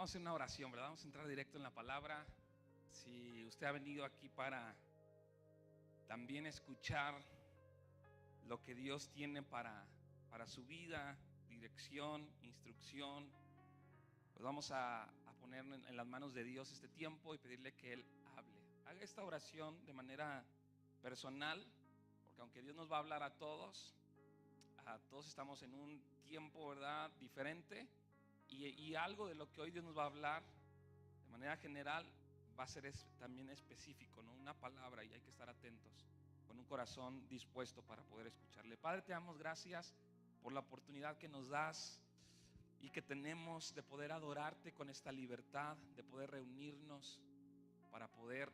Vamos a hacer una oración, ¿verdad? Vamos a entrar directo en la palabra. Si usted ha venido aquí para también escuchar lo que Dios tiene para su vida, dirección, instrucción, pues vamos a poner en las manos de Dios este tiempo y pedirle que Él hable. Haga esta oración de manera personal, porque aunque Dios nos va a hablar a todos estamos en un tiempo, ¿verdad?, diferente. Y algo de lo que hoy Dios nos va a hablar de manera general va a ser también específico, ¿no? Una palabra, y hay que estar atentos con un corazón dispuesto para poder escucharle. Padre, te damos gracias por la oportunidad que nos das y que tenemos de poder adorarte con esta libertad, de poder reunirnos para poder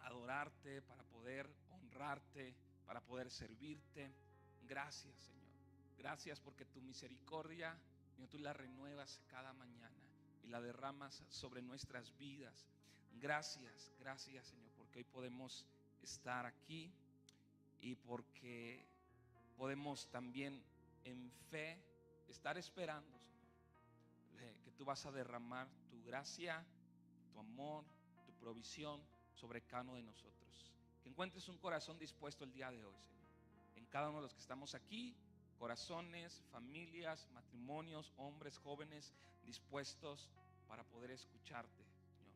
adorarte, para poder honrarte, para poder servirte. Gracias, Señor. Gracias porque tu misericordia, Señor, tú la renuevas cada mañana y la derramas sobre nuestras vidas. Gracias, gracias, Señor, porque hoy podemos estar aquí y porque podemos también en fe estar esperando, Señor, que tú vas a derramar tu gracia, tu amor, tu provisión sobre cada uno de nosotros. Que encuentres un corazón dispuesto el día de hoy, Señor, en cada uno de los que estamos aquí. Corazones, familias, matrimonios, hombres, jóvenes dispuestos para poder escucharte, Señor.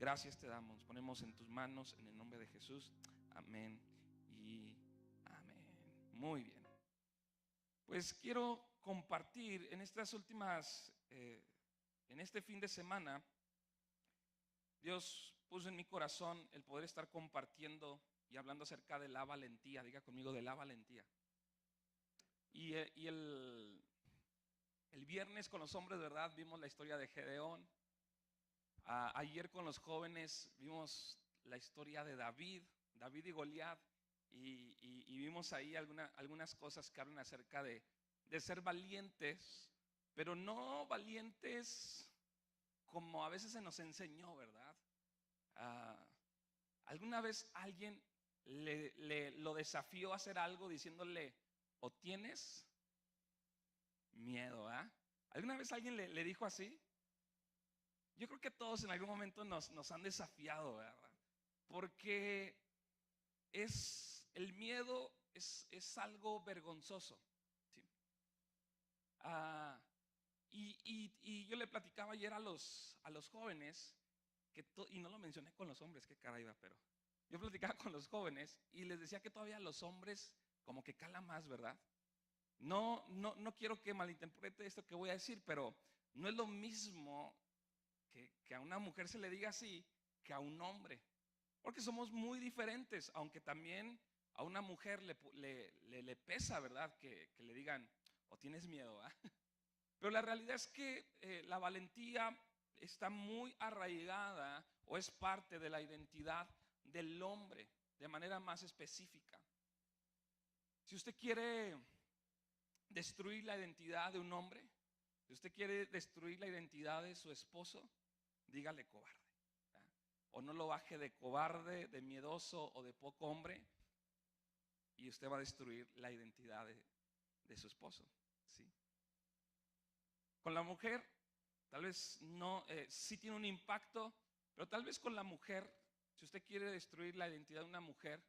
Gracias te damos, ponemos en tus manos en el nombre de Jesús. Amén y amén. Muy bien. Pues quiero compartir en estas últimas, en este fin de semana, Dios puso en mi corazón el poder estar compartiendo y hablando acerca de la valentía. Diga conmigo, de la valentía. Y el viernes con los hombres, ¿verdad?, vimos la historia de Gedeón. Ayer con los jóvenes vimos la historia de David y Goliat. Y vimos ahí algunas cosas que hablan acerca de ser valientes, pero no valientes como a veces se nos enseñó, ¿verdad? ¿Alguna vez alguien lo desafió a hacer algo diciéndole: o tienes miedo, ¿ah? ¿Alguna vez alguien le dijo así? Yo creo que todos en algún momento nos han desafiado, ¿verdad? Porque el miedo es algo vergonzoso, ¿sí? Y yo le platicaba ayer a los jóvenes, y no lo mencioné con los hombres, qué cara iba, pero yo platicaba con los jóvenes y les decía que todavía los hombres como que cala más, ¿verdad? No quiero que malinterprete esto que voy a decir, pero no es lo mismo que a una mujer se le diga así que a un hombre, porque somos muy diferentes, aunque también a una mujer le pesa, ¿verdad?, que le digan: o tienes miedo, ¿ah? Pero la realidad es que la valentía está muy arraigada o es parte de la identidad del hombre de manera más específica. Si usted quiere destruir la identidad de un hombre, si usted quiere destruir la identidad de su esposo, dígale cobarde, ¿verdad? O no lo baje de cobarde, de miedoso o de poco hombre, y usted va a destruir la identidad de su esposo, ¿sí? Con la mujer, tal vez no, sí tiene un impacto, pero tal vez con la mujer, si usted quiere destruir la identidad de una mujer,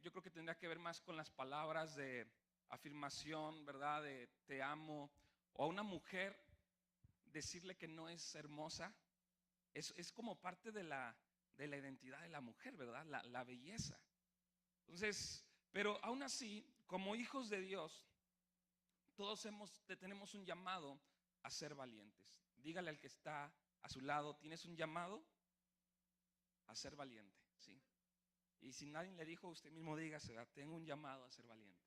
yo creo que tendría que ver más con las palabras de afirmación, ¿verdad?, de te amo. O a una mujer decirle que no es hermosa, es como parte de la identidad de la mujer, ¿verdad?, la belleza. Entonces, pero aún así, como hijos de Dios, todos tenemos un llamado a ser valientes. Dígale al que está a su lado: tienes un llamado a ser valiente, ¿sí? Y si nadie le dijo, usted mismo dígase: tengo un llamado a ser valiente.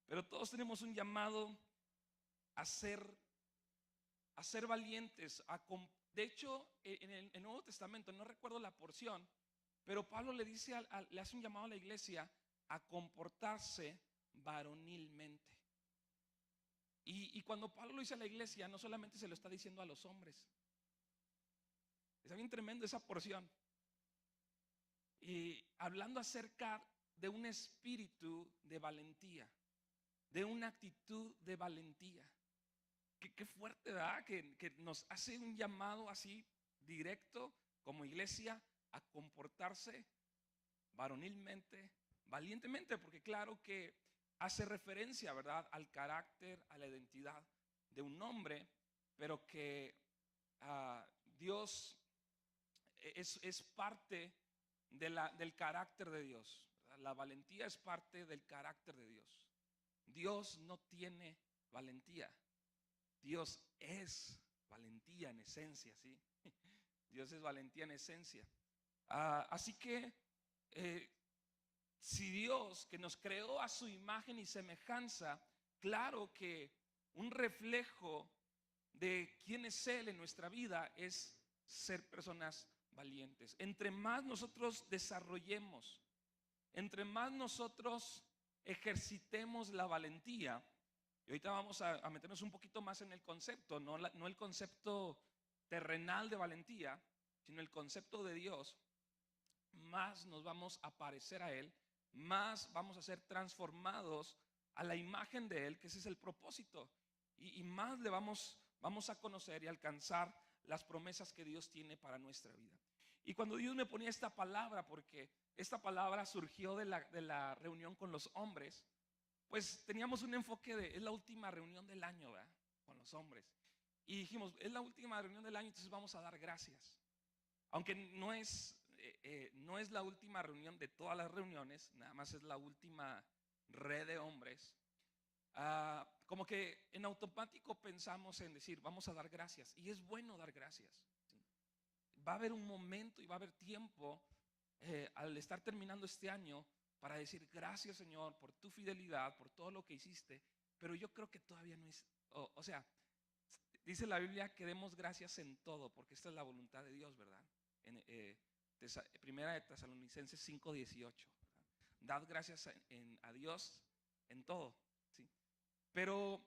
Pero todos tenemos un llamado a ser valientes. De hecho, en el Nuevo Testamento, no recuerdo la porción, pero Pablo le dice, le hace un llamado a la iglesia a comportarse varonilmente. Y cuando Pablo lo dice a la iglesia, no solamente se lo está diciendo a los hombres. Está bien tremendo esa porción. Y hablando acerca de un espíritu de valentía, de una actitud de valentía. qué fuerte, ¿verdad? Que nos hace un llamado así directo como iglesia a comportarse varonilmente, valientemente, porque claro que hace referencia, ¿verdad?, al carácter, a la identidad de un hombre, pero que Dios es parte del carácter de Dios, ¿verdad? La valentía es parte del carácter de Dios. Dios no tiene valentía. Dios es valentía en esencia, ¿sí? Dios es valentía en esencia. Así que eh, si Dios, que nos creó a su imagen y semejanza, claro que un reflejo de quién es Él en nuestra vida es ser personas valientes. Entre más nosotros desarrollemos, entre más nosotros ejercitemos la valentía, y ahorita vamos a meternos un poquito más en el concepto, no el concepto terrenal de valentía, sino el concepto de Dios, más nos vamos a parecer a Él, más vamos a ser transformados a la imagen de Él, que ese es el propósito, y más le vamos a conocer y alcanzar las promesas que Dios tiene para nuestra vida. Y cuando Dios me ponía esta palabra, porque esta palabra surgió de la reunión con los hombres, pues teníamos un enfoque de, es la última reunión del año, ¿verdad?, con los hombres. Y dijimos, es la última reunión del año, entonces vamos a dar gracias. Aunque no es la última reunión de todas las reuniones, nada más es la última red de hombres. Como que en automático pensamos en decir, vamos a dar gracias. Y es bueno dar gracias, ¿sí? Va a haber un momento y va a haber tiempo al estar terminando este año para decir gracias, Señor, por tu fidelidad, por todo lo que hiciste. Pero yo creo que todavía no es, o sea, dice la Biblia que demos gracias en todo, porque esta es la voluntad de Dios, ¿verdad? En Primera de Tesalonicenses 5:18, ¿verdad? Dad gracias a Dios en todo, ¿sí? Pero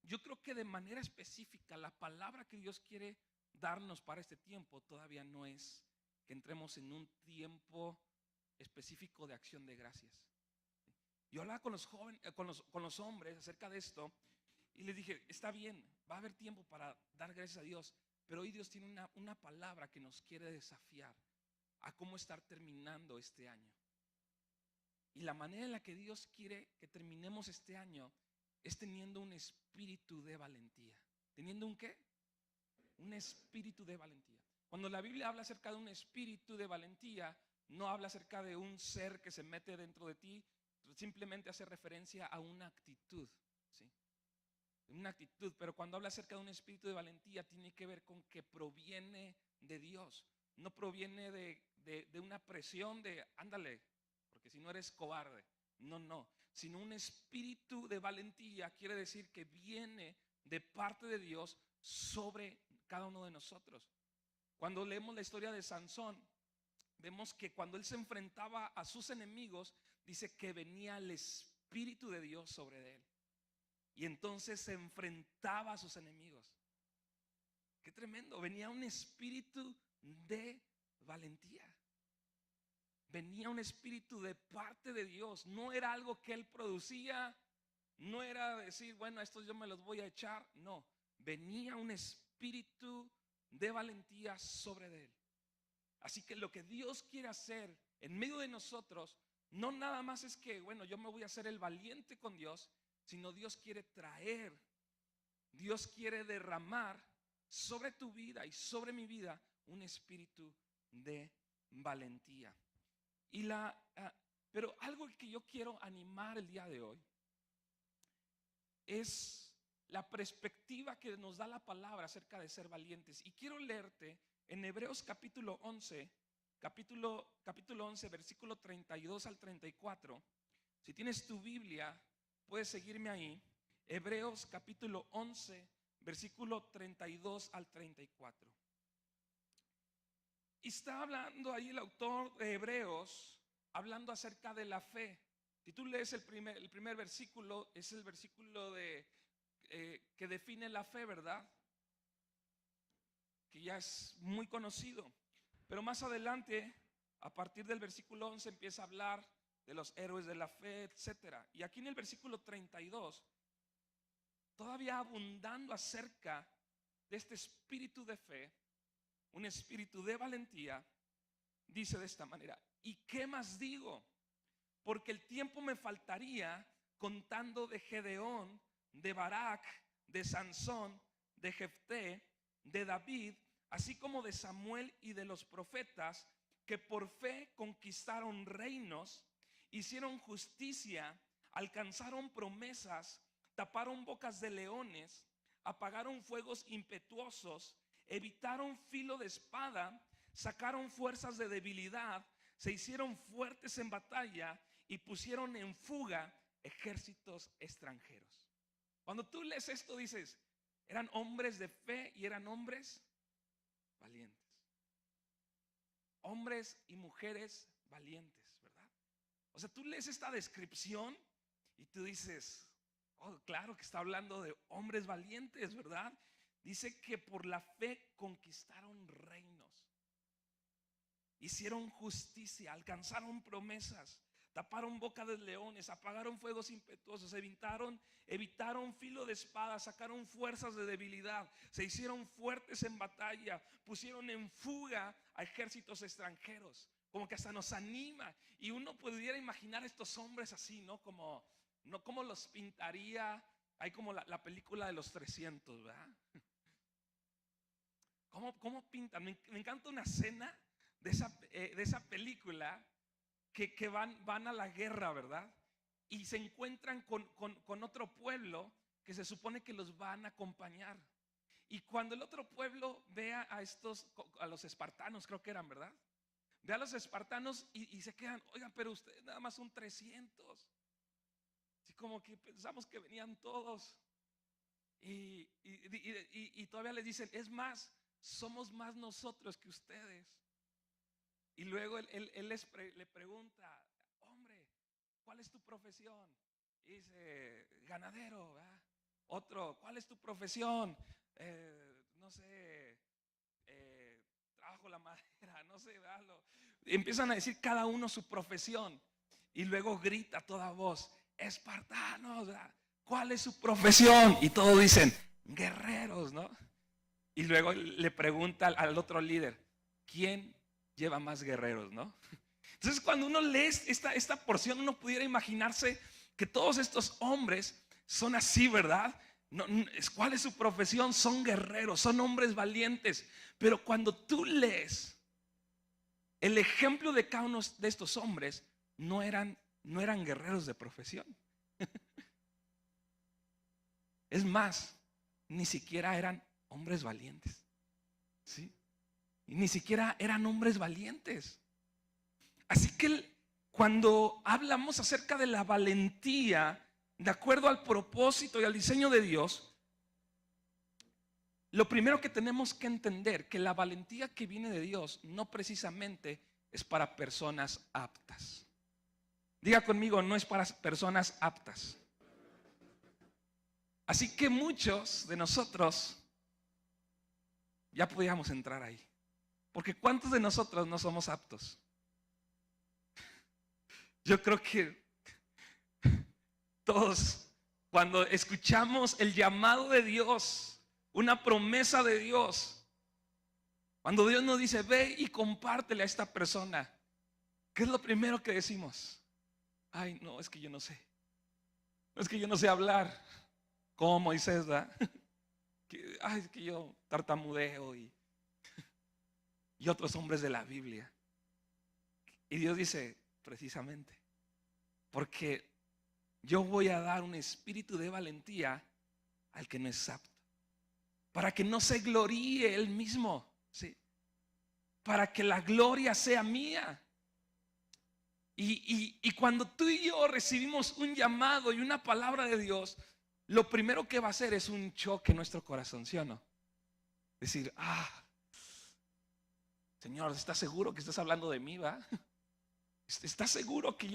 yo creo que de manera específica la palabra que Dios quiere darnos para este tiempo todavía no es que entremos en un tiempo específico de acción de gracias. Yo hablaba con los jóvenes, con los hombres acerca de esto y les dije, está bien, va a haber tiempo para dar gracias a Dios, pero hoy Dios tiene una palabra que nos quiere desafiar a cómo estar terminando este año. Y la manera en la que Dios quiere que terminemos este año es teniendo un espíritu de valentía. ¿Teniendo un qué? Un espíritu de valentía. Cuando la Biblia habla acerca de un espíritu de valentía, no habla acerca de un ser que se mete dentro de ti, simplemente hace referencia a una actitud, ¿sí? Una actitud, pero cuando habla acerca de un espíritu de valentía tiene que ver con que proviene de Dios, no proviene de una presión de ándale, porque si no eres cobarde, no, sino un espíritu de valentía quiere decir que viene de parte de Dios sobre cada uno de nosotros. Cuando leemos la historia de Sansón, vemos que cuando él se enfrentaba a sus enemigos, dice que venía el espíritu de Dios sobre él. Y entonces se enfrentaba a sus enemigos. Qué tremendo. Venía un espíritu de valentía. Venía un espíritu de parte de Dios. No era algo que él producía. No era decir, bueno, estos yo me los voy a echar. No. Venía un espíritu de valentía sobre de él. Así que lo que Dios quiere hacer en medio de nosotros, no nada más es que, bueno, yo me voy a hacer el valiente con Dios, sino Dios quiere traer, Dios quiere derramar sobre tu vida y sobre mi vida un espíritu de valentía. Pero algo que yo quiero animar el día de hoy es la perspectiva que nos da la palabra acerca de ser valientes. Y quiero leerte en Hebreos capítulo 11, capítulo 11, versículo 32 al 34. Si tienes tu Biblia, puedes seguirme ahí. Hebreos capítulo 11, versículo 32 al 34. Y está hablando ahí el autor de Hebreos, hablando acerca de la fe. Si tú lees el primer versículo, es el versículo que define la fe, ¿verdad? Que ya es muy conocido. Pero más adelante, a partir del versículo 11, empieza a hablar de los héroes de la fe, etcétera. Y aquí en el versículo 32 todavía abundando acerca de este espíritu de fe, un espíritu de valentía, dice de esta manera: ¿y qué más digo? Porque el tiempo me faltaría contando de Gedeón, de Barak, de Sansón, de Jefté, de David, así como de Samuel y de los profetas, que por fe conquistaron reinos, hicieron justicia, alcanzaron promesas, taparon bocas de leones, apagaron fuegos impetuosos, evitaron filo de espada, sacaron fuerzas de debilidad, se hicieron fuertes en batalla y pusieron en fuga ejércitos extranjeros. Cuando tú lees esto dices, eran hombres de fe y eran hombres valientes. Hombres y mujeres valientes, ¿verdad? O sea, tú lees esta descripción y tú dices, oh, claro que está hablando de hombres valientes, ¿verdad? Dice que por la fe conquistaron reinos, hicieron justicia, alcanzaron promesas, taparon boca de leones, apagaron fuegos impetuosos, evitaron filo de espada, sacaron fuerzas de debilidad, se hicieron fuertes en batalla, pusieron en fuga a ejércitos extranjeros. Como que hasta nos anima. Y uno pudiera imaginar a estos hombres así, ¿no? Como los pintaría. Hay como la película de los 300, ¿verdad? ¿Cómo pintan? Me encanta una escena de esa película que van a la guerra, ¿verdad? Y se encuentran con otro pueblo que se supone que los van a acompañar. Y cuando el otro pueblo vea a los espartanos, creo que eran, ¿verdad? Ve a los espartanos y se quedan, oigan, pero ustedes nada más son 300. Así como que pensamos que venían todos. Y todavía les dicen, es más, somos más nosotros que ustedes. Y luego él le pregunta, hombre, ¿cuál es tu profesión? Y dice, ganadero, ¿verdad? Otro, ¿cuál es tu profesión? No sé, trabajo la madera, no sé, ¿verdad? Empiezan a decir cada uno su profesión. Y luego grita a toda voz, espartanos, ¿verdad? ¿Cuál es su profesión? Y todos dicen, guerreros, ¿no? Y luego le pregunta al otro líder, ¿quién lleva más guerreros, no? Entonces cuando uno lee esta porción, uno pudiera imaginarse que todos estos hombres son así, ¿verdad? ¿Cuál es su profesión? Son guerreros, son hombres valientes. Pero cuando tú lees el ejemplo de cada uno de estos hombres, no eran guerreros de profesión. Es más, ni siquiera eran hombres valientes, ¿sí? Y ni siquiera eran hombres valientes. Así que cuando hablamos acerca de la valentía, de acuerdo al propósito y al diseño de Dios, lo primero que tenemos que entender, que la valentía que viene de Dios no precisamente es para personas aptas. Diga conmigo, no es para personas aptas. Así que muchos de nosotros ya podíamos entrar ahí. Porque ¿cuántos de nosotros no somos aptos? Yo creo que todos, cuando escuchamos el llamado de Dios, una promesa de Dios, cuando Dios nos dice, ve y compártele a esta persona, ¿qué es lo primero que decimos? Ay, no, es que yo no sé. Es que yo no sé hablar como Moisés, ¿verdad? Ay, es que yo tartamudeo y otros hombres de la Biblia. Y Dios dice, precisamente, porque yo voy a dar un espíritu de valentía al que no es apto, para que no se gloríe él mismo, ¿sí? Para que la gloria sea mía. Y cuando tú y yo recibimos un llamado y una palabra de Dios, lo primero que va a hacer es un choque en nuestro corazón, ¿sí o no? Decir, Señor, ¿estás seguro que estás hablando de mí, va? ¿Estás seguro que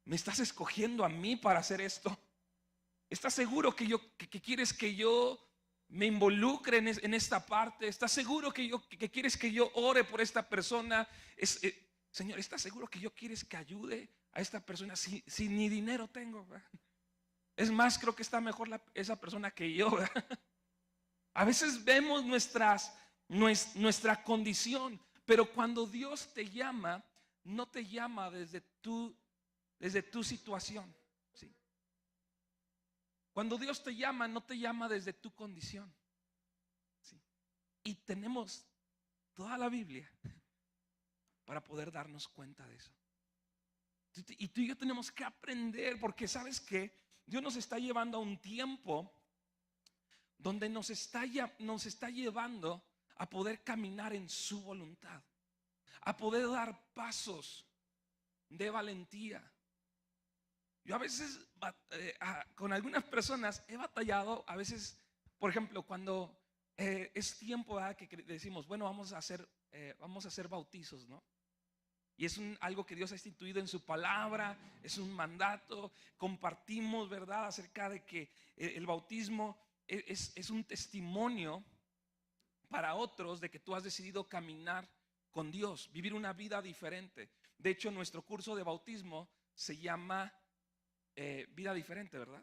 me estás escogiendo a mí para hacer esto? ¿Estás seguro que quieres que yo me involucre en esta parte? ¿Estás seguro que quieres que yo ore por esta persona? Señor, ¿estás seguro que yo quieres que ayude a esta persona si ni dinero tengo, ¿verdad? Es más, creo que está mejor esa persona que yo, ¿verdad? A veces vemos nuestra condición, pero cuando Dios te llama, no te llama desde tu situación, ¿sí? Cuando Dios te llama, no te llama desde tu condición, ¿sí? Y tenemos toda la Biblia para poder darnos cuenta de eso. Y tú y yo tenemos que aprender, porque sabes que Dios nos está llevando a un tiempo donde nos está llevando a poder caminar en su voluntad, a poder dar pasos de valentía. Yo a veces con algunas personas he batallado, a veces, por ejemplo, cuando es tiempo, ¿verdad?, que decimos, bueno, vamos a hacer bautizos, ¿no? Y es algo que Dios ha instituido en su palabra, es un mandato. Compartimos, ¿verdad?, acerca de que el bautismo es un testimonio para otros de que tú has decidido caminar con Dios, vivir una vida diferente. De hecho, nuestro curso de bautismo se llama Vida Diferente, ¿verdad?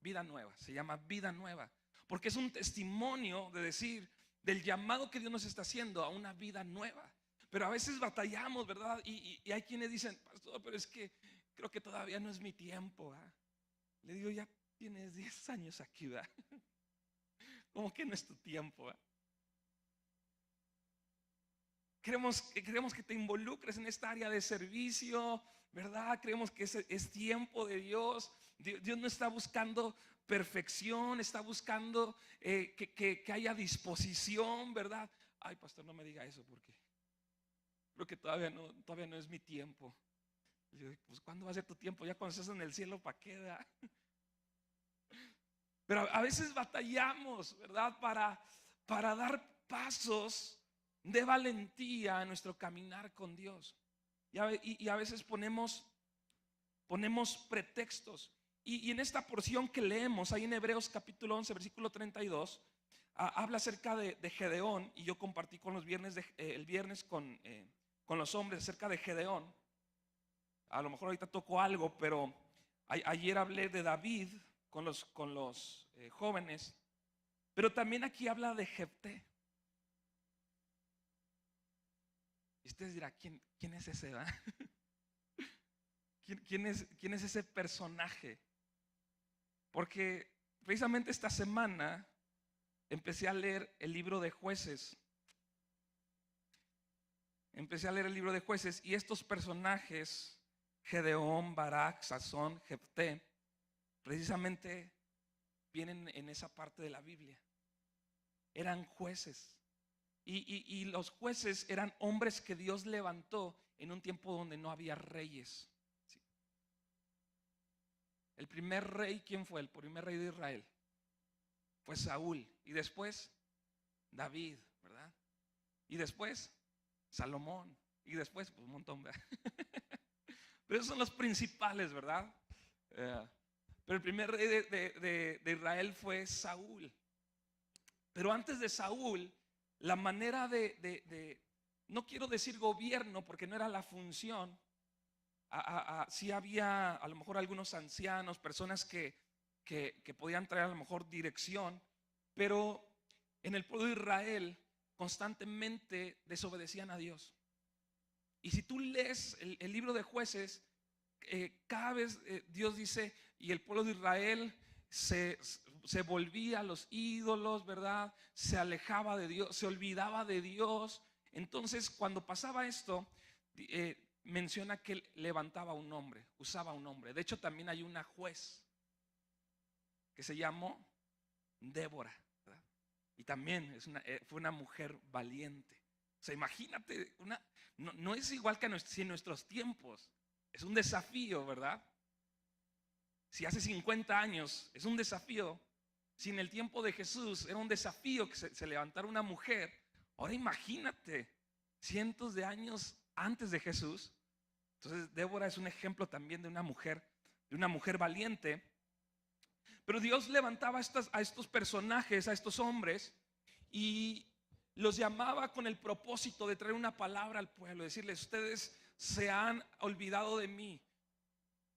Vida Nueva, se llama Vida Nueva, porque es un testimonio de decir del llamado que Dios nos está haciendo a una vida nueva. Pero a veces batallamos, ¿verdad? Y hay quienes dicen, pastor, pero es que creo que todavía no es mi tiempo, ¿verdad? Le digo, ya tienes 10 años aquí, ¿verdad? ¿Cómo que no es tu tiempo, ¿verdad? Queremos que te involucres en esta área de servicio, ¿verdad? Creemos que es tiempo de Dios. Dios no está buscando perfección, está buscando que haya disposición, ¿verdad? Ay, pastor, no me diga eso porque creo que todavía no es mi tiempo. Pues ¿cuándo va a ser tu tiempo? Ya cuando estés en el cielo, ¿para qué, verdad? Pero a veces batallamos, ¿verdad? Para dar pasos de valentía en nuestro caminar con Dios. Y a veces ponemos pretextos. Y en esta porción que leemos ahí en Hebreos capítulo 11 versículo 32, habla acerca de Gedeón. Y yo compartí con los el viernes con los hombres acerca de Gedeón. A lo mejor ahorita toco algo, pero ayer hablé de David con los jóvenes. Pero también aquí habla de Jefté. Y ustedes dirán, ¿quién es ese, ¿verdad? ¿Quién es ese personaje? Porque precisamente esta semana empecé a leer el libro de Jueces. Y estos personajes, Gedeón, Barak, Sasón, Jefté, precisamente vienen en esa parte de la Biblia. Eran jueces. Y los jueces eran hombres que Dios levantó en un tiempo donde no había reyes. ¿Sí? El primer rey, ¿quién fue? El primer rey de Israel fue Saúl. Y después David, ¿verdad? Y después Salomón. Y después, pues un montón, ¿verdad? Pero esos son los principales, ¿verdad? Pero el primer rey de Israel fue Saúl. Pero antes de Saúl, la manera no quiero decir gobierno porque no era la función. Sí había a lo mejor algunos ancianos, personas que podían traer a lo mejor dirección, pero en el pueblo de Israel constantemente desobedecían a Dios. Y si tú lees el libro de Jueces, cada vez Dios dice, y el pueblo de Israel se volvía a los ídolos, ¿verdad? Se alejaba de Dios, se olvidaba de Dios. Entonces, cuando pasaba esto, menciona que él levantaba un hombre, usaba un hombre. De hecho, también hay una juez que se llamó Débora, ¿verdad? Y también fue una mujer valiente. O sea, imagínate, no es igual que en nuestros tiempos. Es un desafío, ¿verdad? Si hace 50 años es un desafío, si en el tiempo de Jesús era un desafío que se levantara una mujer, ahora imagínate, cientos de años antes de Jesús. Entonces Débora es un ejemplo también de una mujer valiente. Pero Dios levantaba a estos personajes, a estos hombres, y los llamaba con el propósito de traer una palabra al pueblo, decirles, ustedes se han olvidado de mí.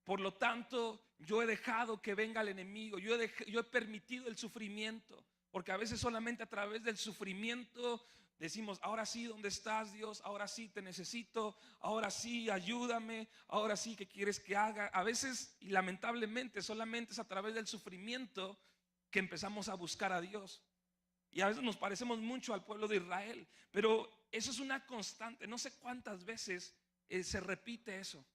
Por lo tanto, yo he dejado que venga el enemigo. Yo he permitido el sufrimiento. Porque a veces solamente a través del sufrimiento decimos: ahora sí, ¿dónde estás, Dios? Ahora sí te necesito. Ahora sí, ayúdame. Ahora sí, ¿qué quieres que haga? A veces, y lamentablemente, solamente es a través del sufrimiento que empezamos a buscar a Dios. Y a veces nos parecemos mucho al pueblo de Israel. Pero eso es una constante. No sé cuántas veces se repite eso.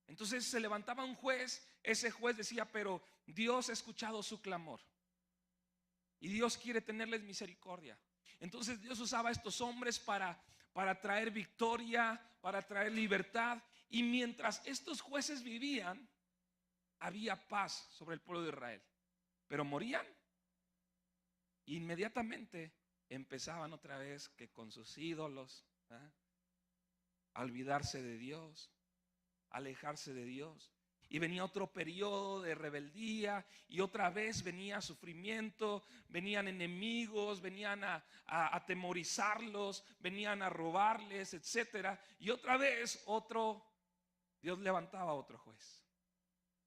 Entonces se levantaba un juez. Ese juez decía: pero Dios ha escuchado su clamor y Dios quiere tenerles misericordia. Entonces Dios usaba a estos hombres para traer victoria, para traer libertad. Y mientras estos jueces vivían, había paz sobre el pueblo de Israel. Pero morían, inmediatamente empezaban otra vez que con sus ídolos, a olvidarse de Dios, a alejarse de Dios. Y venía otro periodo de rebeldía, y otra vez venía sufrimiento, venían enemigos, venían a atemorizarlos, venían a robarles, etcétera. Y otra vez Dios levantaba a otro juez.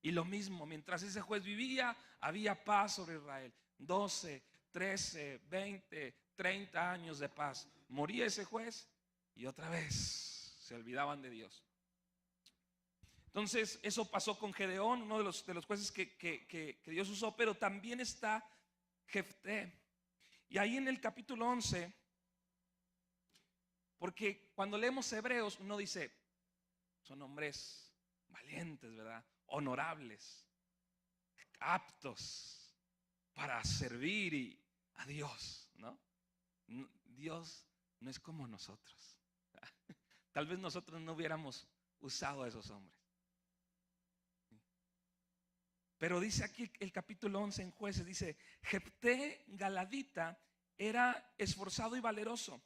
Y lo mismo, mientras ese juez vivía, había paz sobre Israel. 12, 13, 20, 30 años de paz. Moría ese juez y otra vez se olvidaban de Dios. Entonces eso pasó con Gedeón, uno de los jueces que Dios usó. Pero también está Jefté. Y ahí en el capítulo 11, porque cuando leemos Hebreos, uno dice: son hombres valientes, ¿verdad? Honorables, aptos para servir a Dios, ¿no? Dios no es como nosotros. Tal vez nosotros no hubiéramos usado a esos hombres. Pero dice aquí el capítulo 11 en Jueces, dice: Jefté Galadita era esforzado y valeroso.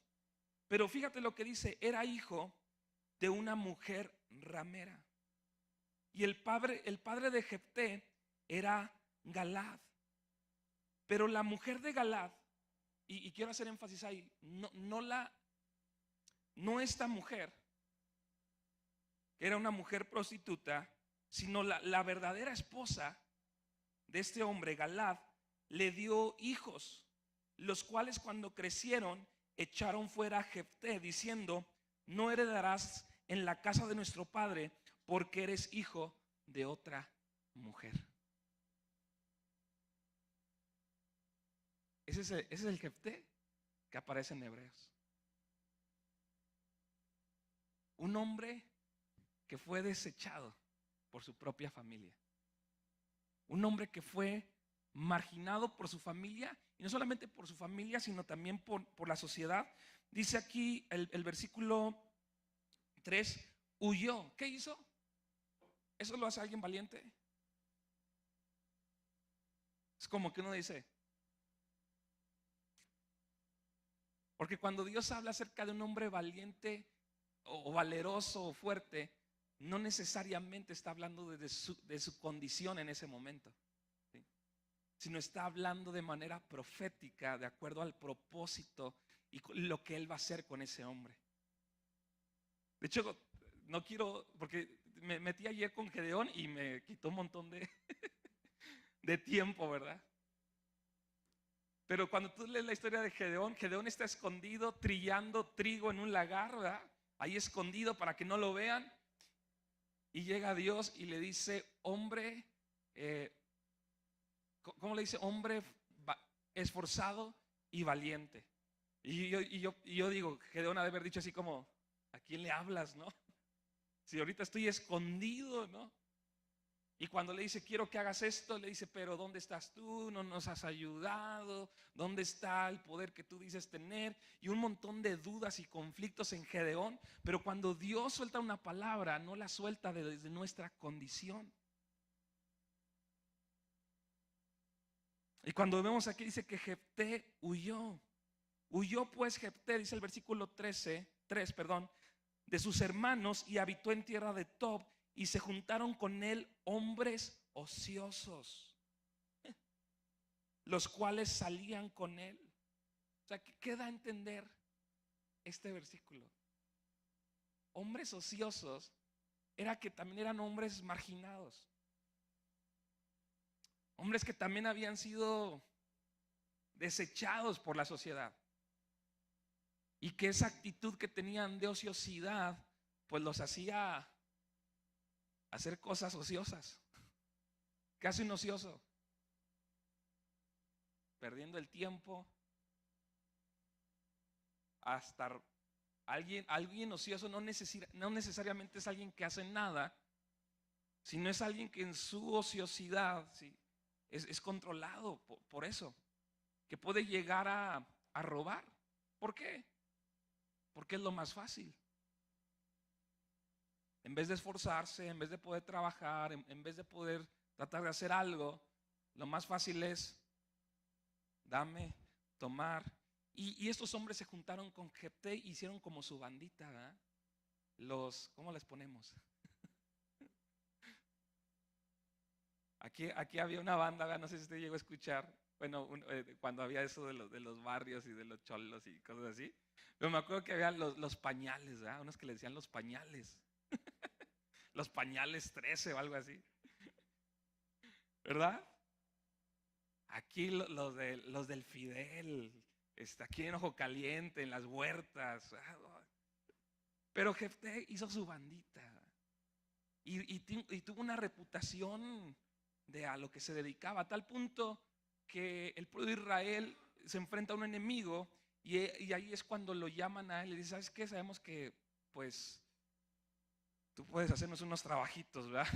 Pero fíjate lo que dice: era hijo de una mujer ramera. Y el padre de Jefté era Galad. Pero la mujer de Galad, y quiero hacer énfasis ahí, no esta mujer, que era una mujer prostituta, sino la verdadera esposa de este hombre, Galad, le dio hijos, los cuales cuando crecieron echaron fuera a Jefté, diciendo: no heredarás en la casa de nuestro padre, porque eres hijo de otra mujer. Ese es el Jefté que aparece en Hebreos. Un hombre que fue desechado por su propia familia. Un hombre que fue marginado por su familia, y no solamente por su familia, sino también por la sociedad. Dice aquí el versículo 3: huyó. ¿Qué hizo? ¿Eso lo hace alguien valiente? Es como que uno dice, porque cuando Dios habla acerca de un hombre valiente o valeroso o fuerte, no necesariamente está hablando de su condición en ese momento, ¿sí? Sino está hablando de manera profética, de acuerdo al propósito y lo que Él va a hacer con ese hombre. De hecho, no quiero, porque me metí ayer con Gedeón y me quitó un montón de tiempo, ¿verdad? Pero cuando tú lees la historia de Gedeón está escondido trillando trigo en un lagar, ¿verdad? Ahí escondido para que no lo vean. Y llega Dios y le dice: hombre, ¿cómo le dice? Hombre esforzado y valiente. Y yo digo, Gedeón ha de haber dicho así como: ¿a quién le hablas, no? Si ahorita estoy escondido, ¿no? Y cuando le dice: quiero que hagas esto, le dice: pero ¿dónde estás tú? No nos has ayudado. ¿Dónde está el poder que tú dices tener? Y un montón de dudas y conflictos en Gedeón. Pero cuando Dios suelta una palabra, no la suelta desde nuestra condición. Y cuando vemos aquí dice que Jefté huyó. Huyó pues Jefté, dice el versículo 3, de sus hermanos, y habitó en tierra de Tob, y se juntaron con él hombres ociosos, los cuales salían con él. O sea, ¿qué da a entender este versículo? Hombres ociosos era que también eran hombres marginados. Hombres que también habían sido desechados por la sociedad. Y que esa actitud que tenían de ociosidad, pues los hacía hacer cosas ociosas. ¿Qué hace un ocioso? Perdiendo el tiempo. Hasta alguien ocioso no necesariamente es alguien que hace nada, sino es alguien que en su ociosidad, ¿sí?, es controlado por eso, que puede llegar a robar. ¿Por qué? Porque es lo más fácil. En vez de esforzarse, en vez de poder trabajar, en vez de poder tratar de hacer algo, lo más fácil es dame, tomar. Y estos hombres se juntaron con Jefté y hicieron como su bandita, ¿verdad? ¿Cómo les ponemos? Aquí había una banda, ¿verdad? No sé si usted llegó a escuchar. Bueno, cuando había eso de los barrios y de los cholos y cosas así. Pero me acuerdo que había los pañales, ¿verdad? Unos que le decían los pañales. Los pañales 13 o algo así. ¿Verdad? Aquí los del Fidel, aquí en Ojo Caliente, en las huertas. Pero Jefté hizo su bandita y tuvo una reputación de a lo que se dedicaba, a tal punto que el pueblo de Israel se enfrenta a un enemigo y ahí es cuando lo llaman a él y le dicen: ¿sabes qué? Sabemos que pues tú puedes hacernos unos trabajitos, ¿verdad?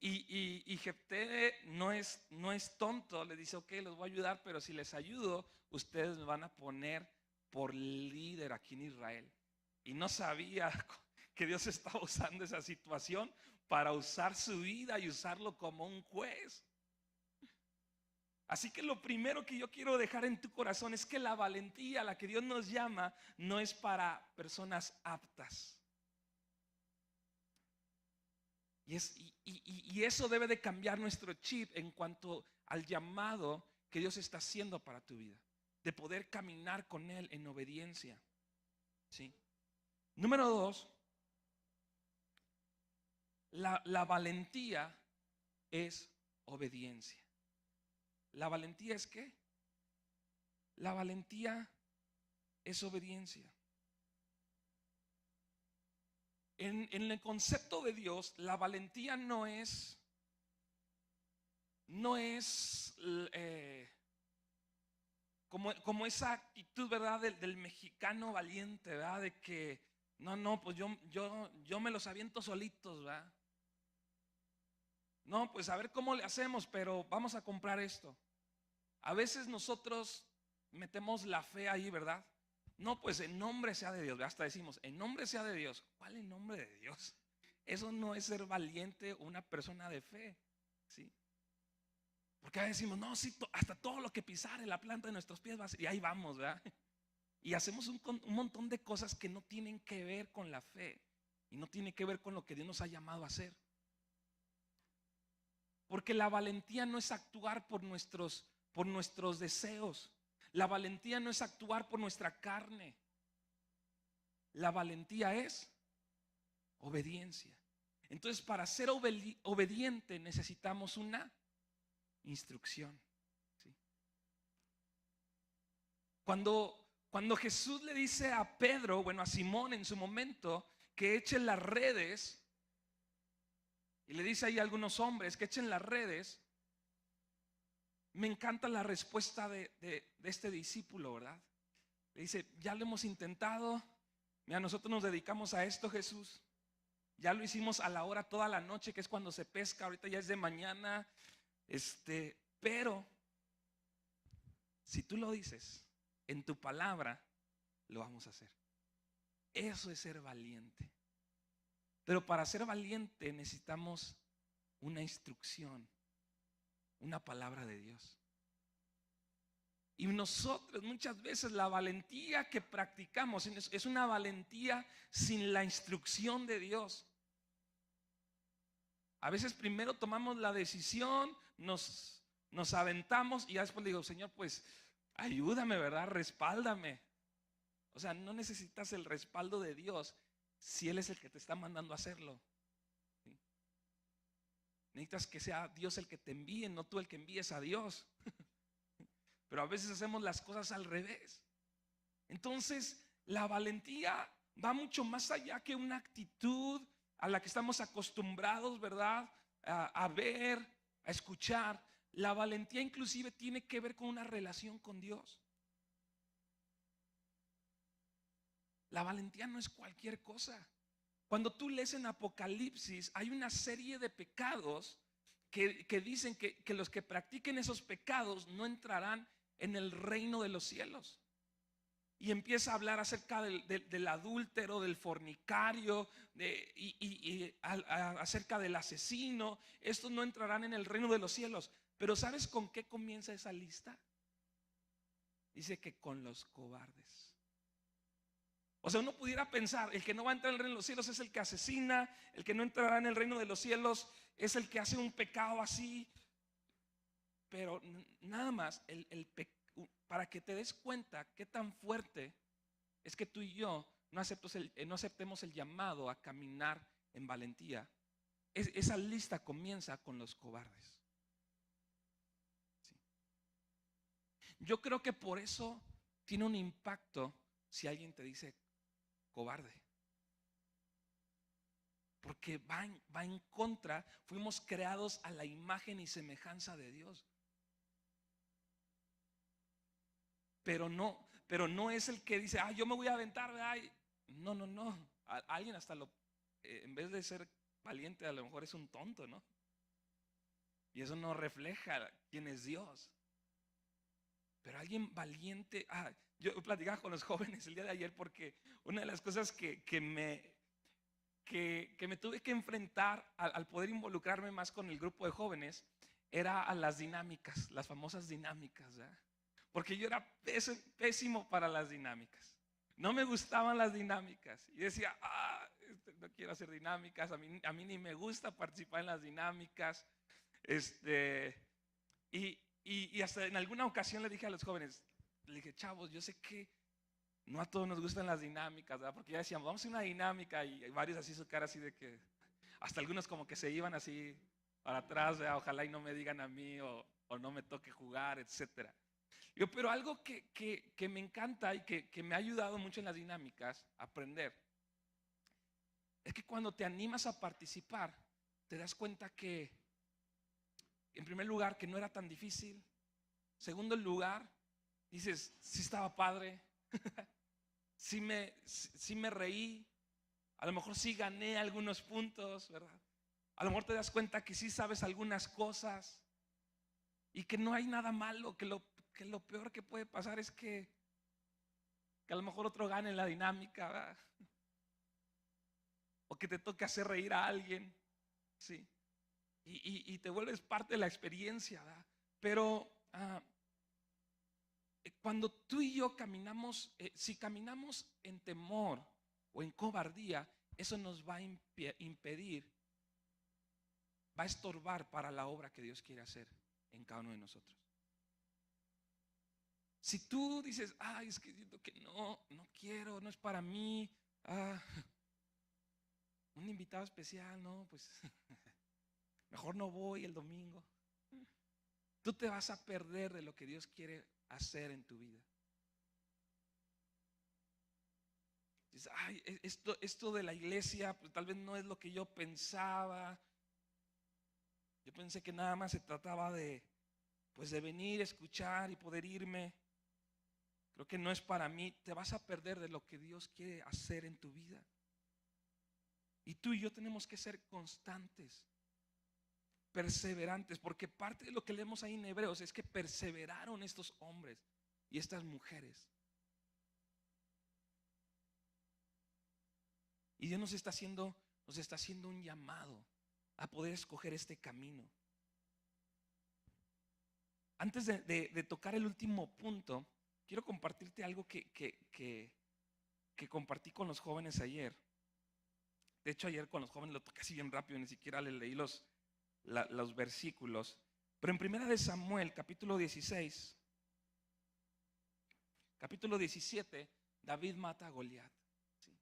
Y Jefté no es tonto, le dice: ok, los voy a ayudar, pero si les ayudo, ustedes me van a poner por líder aquí en Israel. Y no sabía que Dios estaba usando esa situación para usar su vida y usarlo como un juez. Así que lo primero que yo quiero dejar en tu corazón es que la valentía a la que Dios nos llama no es para personas aptas. Y eso debe de cambiar nuestro chip en cuanto al llamado que Dios está haciendo para tu vida, de poder caminar con Él en obediencia. ¿Sí? Número 2, la valentía es obediencia. ¿La valentía es qué? La valentía es obediencia. En el concepto de Dios, la valentía no es como esa actitud, ¿verdad? Del mexicano valiente, ¿verdad? De que no, pues yo me los aviento solitos, ¿verdad? No, pues a ver cómo le hacemos, pero vamos a comprar esto. A veces nosotros metemos la fe ahí, ¿verdad? No, pues en nombre sea de Dios. Hasta decimos, en nombre sea de Dios. ¿Cuál en nombre de Dios? Eso no es ser valiente, una persona de fe, ¿sí? Porque a veces decimos, no, sí, hasta todo lo que pisare la planta de nuestros pies, y ahí vamos, ¿verdad? Y hacemos un montón de cosas que no tienen que ver con la fe y no tiene que ver con lo que Dios nos ha llamado a hacer. Porque la valentía no es actuar por nuestros deseos. La valentía no es actuar por nuestra carne. La valentía es obediencia. Entonces, para ser obediente necesitamos una instrucción, ¿sí? Cuando Jesús le dice a Pedro, bueno, a Simón en su momento, que eche las redes, y le dice ahí a algunos hombres que echen las redes, me encanta la respuesta de este discípulo, ¿verdad? Le dice: ya lo hemos intentado, mira, nosotros nos dedicamos a esto, Jesús. Ya lo hicimos a la hora toda la noche, que es cuando se pesca, ahorita ya es de mañana. Pero si tú lo dices, en tu palabra lo vamos a hacer. Eso es ser valiente. Pero para ser valiente necesitamos una instrucción, una palabra de Dios. Y nosotros muchas veces la valentía que practicamos es una valentía sin la instrucción de Dios. A veces primero tomamos la decisión, nos aventamos y ya después le digo: Señor, pues ayúdame, ¿verdad? Respáldame. O sea, no necesitas el respaldo de Dios si Él es el que te está mandando a hacerlo. Necesitas que sea Dios el que te envíe, no tú el que envíes a Dios. Pero a veces hacemos las cosas al revés. Entonces, la valentía va mucho más allá que una actitud a la que estamos acostumbrados, ¿verdad? A ver, a escuchar. La valentía inclusive tiene que ver con una relación con Dios. La valentía no es cualquier cosa. Cuando tú lees en Apocalipsis, hay una serie de pecados que dicen que los que practiquen esos pecados no entrarán en el reino de los cielos. Y empieza a hablar acerca del adúltero, del fornicario, acerca del asesino. Estos no entrarán en el reino de los cielos. Pero ¿sabes con qué comienza esa lista? Dice que con los cobardes. O sea, uno pudiera pensar, el que no va a entrar en el reino de los cielos es el que asesina, el que no entrará en el reino de los cielos es el que hace un pecado así. Pero nada más, para que te des cuenta qué tan fuerte es que tú y yo no aceptemos el llamado a caminar en valentía. Esa lista comienza con los cobardes. Sí. Yo creo que por eso tiene un impacto si alguien te dice cobarde. Porque va en contra. Fuimos creados a la imagen y semejanza de Dios. Pero no es el que dice, yo me voy a aventar. No. Alguien hasta en vez de ser valiente, a lo mejor es un tonto, ¿no? Y eso no refleja quién es Dios. Pero alguien valiente. Yo platicaba con los jóvenes el día de ayer porque una de las cosas que me tuve que enfrentar al poder involucrarme más con el grupo de jóvenes era a las dinámicas, las famosas dinámicas, ¿verdad? Porque yo era pésimo para las dinámicas. No me gustaban las dinámicas. Y decía, no quiero hacer dinámicas. A mí ni me gusta participar en las dinámicas. Y hasta en alguna ocasión le dije a los jóvenes, le dije, chavos, yo sé que no a todos nos gustan las dinámicas, ¿verdad? Porque ya decíamos, vamos a hacer una dinámica. Y varios así su cara así de que, hasta algunos como que se iban así para atrás, ¿verdad? Ojalá y no me digan a mí o no me toque jugar, etcétera. Pero algo que me encanta y que me ha ayudado mucho en las dinámicas, aprender, es que cuando te animas a participar, te das cuenta que, en primer lugar, que no era tan difícil. Segundo lugar, dices, sí estaba padre, sí me reí, a lo mejor sí gané algunos puntos, ¿verdad? A lo mejor te das cuenta que sí sabes algunas cosas y que no hay nada malo, que lo peor que puede pasar es que a lo mejor otro gane en la dinámica, ¿verdad? O que te toque hacer reír a alguien, ¿sí? Y te vuelves parte de la experiencia, ¿verdad? Pero cuando tú y yo caminamos, si caminamos en temor o en cobardía, eso nos va a impedir, va a estorbar para la obra que Dios quiere hacer en cada uno de nosotros. Si tú dices, es que siento que no quiero, no es para mí, un invitado especial, no, pues mejor no voy el domingo. Tú te vas a perder de lo que Dios quiere hacer en tu vida. Dices, esto de la iglesia, pues tal vez no es lo que yo pensaba. Yo pensé que nada más se trataba de venir, escuchar y poder irme. Creo que no es para mí. Te vas a perder de lo que Dios quiere hacer en tu vida. Y tú y yo tenemos que ser constantes, perseverantes, porque parte de lo que leemos ahí en Hebreos es que perseveraron estos hombres y estas mujeres. Y Dios nos está haciendo un llamado a poder escoger este camino. Antes de tocar el último punto, quiero compartirte algo que compartí con los jóvenes ayer. De hecho, ayer con los jóvenes lo toqué así bien rápido, ni siquiera les leí los versículos. Pero en Primera de Samuel, capítulo 16, capítulo 17, David mata a Goliat. ¿Sí?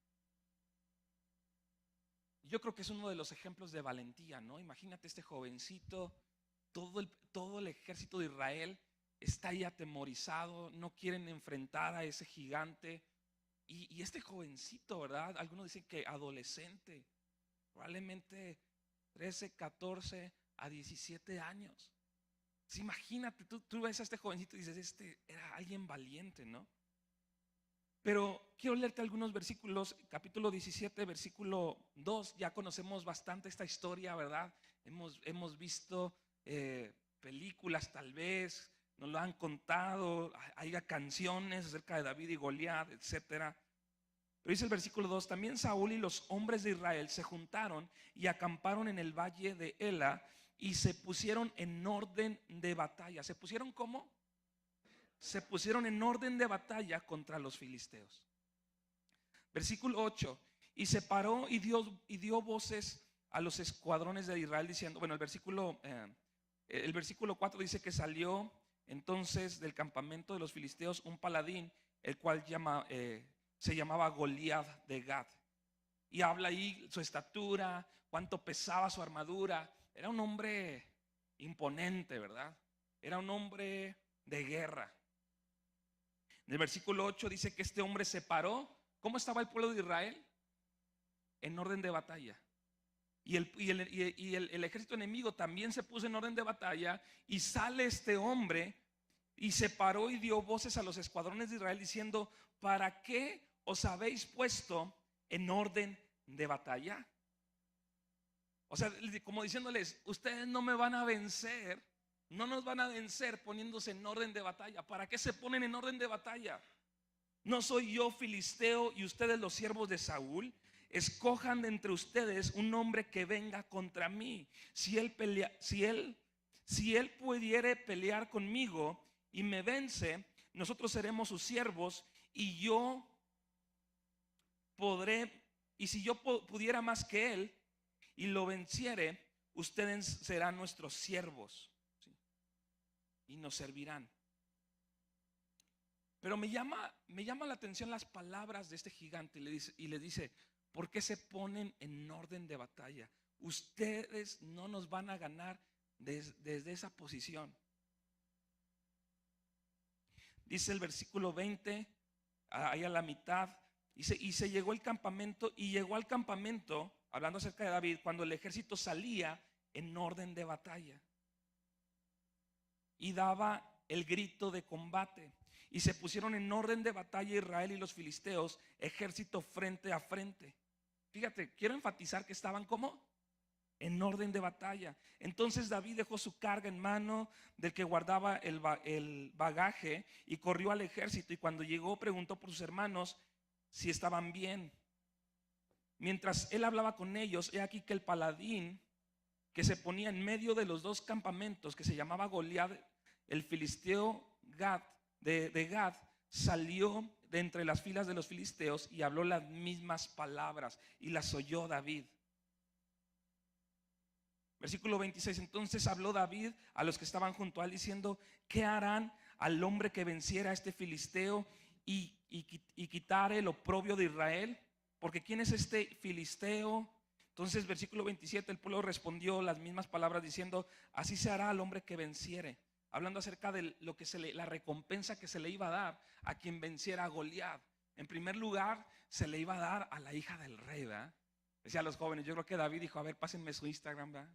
Yo creo que es uno de los ejemplos de valentía, ¿no? Imagínate este jovencito, todo el ejército de Israel está ahí atemorizado, no quieren enfrentar a ese gigante. Y este jovencito, ¿verdad? Algunos dicen que adolescente, probablemente 13, 14 a 17 años. Pues imagínate, tú ves a este jovencito y dices, este era alguien valiente, ¿no? Pero quiero leerte algunos versículos, capítulo 17, versículo 2. Ya conocemos bastante esta historia, ¿verdad? Hemos visto películas tal vez, nos lo han contado, hay canciones acerca de David y Goliat, etcétera. Pero dice el versículo 2: también Saúl y los hombres de Israel se juntaron y acamparon en el valle de Ela y se pusieron en orden de batalla. ¿Se pusieron cómo? Se pusieron en orden de batalla contra los filisteos. Versículo 8: y se paró y dio voces a los escuadrones de Israel diciendo, bueno, el versículo 4 dice que salió entonces del campamento de los filisteos un paladín, el cual se llamaba Goliat de Gat. Y habla ahí su estatura, cuánto pesaba su armadura. Era un hombre imponente, ¿verdad? Era un hombre de guerra. En el versículo 8 dice que este hombre se paró. ¿Cómo estaba el pueblo de Israel? En orden de batalla. Y el ejército enemigo también se puso en orden de batalla. Y sale este hombre y se paró y dio voces a los escuadrones de Israel diciendo, ¿para qué os habéis puesto en orden de batalla? O sea, como diciéndoles, ustedes no me van a vencer, no nos van a vencer poniéndose en orden de batalla. ¿Para qué se ponen en orden de batalla? ¿No soy yo filisteo y ustedes los siervos de Saúl? Escojan de entre ustedes un hombre que venga contra mí. Si él pudiere pelear conmigo y me vence, nosotros seremos sus siervos y yo podré, y si yo pudiera más que él y lo venciere, ustedes serán nuestros siervos, ¿sí? Y nos servirán. Pero me llama la atención las palabras de este gigante y le dice, ¿por qué se ponen en orden de batalla? Ustedes no nos van a ganar desde esa posición. Dice el versículo 20, ahí a la mitad, dice, y se llegó al campamento, hablando acerca de David, cuando el ejército salía en orden de batalla y daba el grito de combate. Y se pusieron en orden de batalla Israel y los filisteos, ejército frente a frente. Fíjate, quiero enfatizar que estaban como en orden de batalla. Entonces David dejó su carga en mano del que guardaba el bagaje y corrió al ejército. Y cuando llegó preguntó por sus hermanos si estaban bien. Mientras él hablaba con ellos, he aquí que el paladín que se ponía en medio de los dos campamentos, que se llamaba Goliat, el filisteo de Gad, salió de entre las filas de los filisteos y habló las mismas palabras y las oyó David. Versículo 26: entonces habló David a los que estaban junto a él diciendo, ¿qué harán al hombre que venciera a este filisteo y quitare el oprobio de Israel? Porque ¿quién es este filisteo? Entonces versículo 27, el pueblo respondió las mismas palabras diciendo, así se hará al hombre que venciere. Hablando acerca de lo que la recompensa que se le iba a dar a quien venciera a Goliat. En primer lugar, se le iba a dar a la hija del rey, ¿verdad? Decía a los jóvenes, yo creo que David dijo, a ver, pásenme su Instagram, ¿verdad?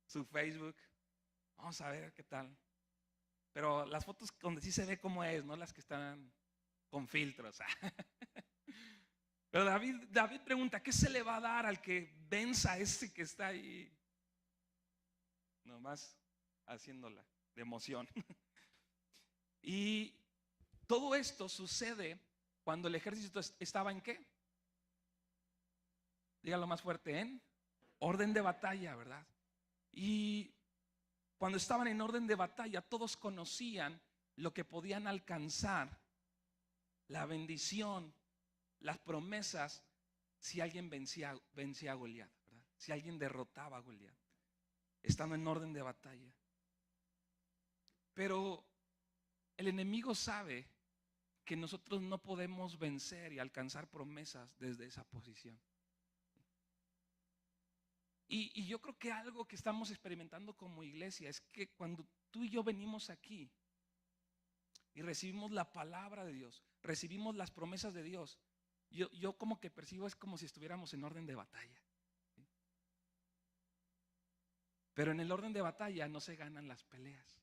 Su Facebook. Vamos a ver qué tal. Pero las fotos donde sí se ve cómo es, no las que están con filtros. Pero David pregunta, ¿qué se le va a dar al que venza a ese que está ahí? Nomás haciéndola de emoción. Y todo esto sucede cuando el ejército estaba ¿en qué? Dígalo más fuerte, en orden de batalla, ¿verdad? Y cuando estaban en orden de batalla, todos conocían lo que podían alcanzar, la bendición, las promesas, si alguien vencía a Goliat, ¿verdad? Si alguien derrotaba a Goliat, estando en orden de batalla. Pero el enemigo sabe que nosotros no podemos vencer y alcanzar promesas desde esa posición. Y yo creo que algo que estamos experimentando como iglesia es que cuando tú y yo venimos aquí y recibimos la palabra de Dios, recibimos las promesas de Dios, yo como que percibo es como si estuviéramos en orden de batalla. Pero en el orden de batalla no se ganan las peleas.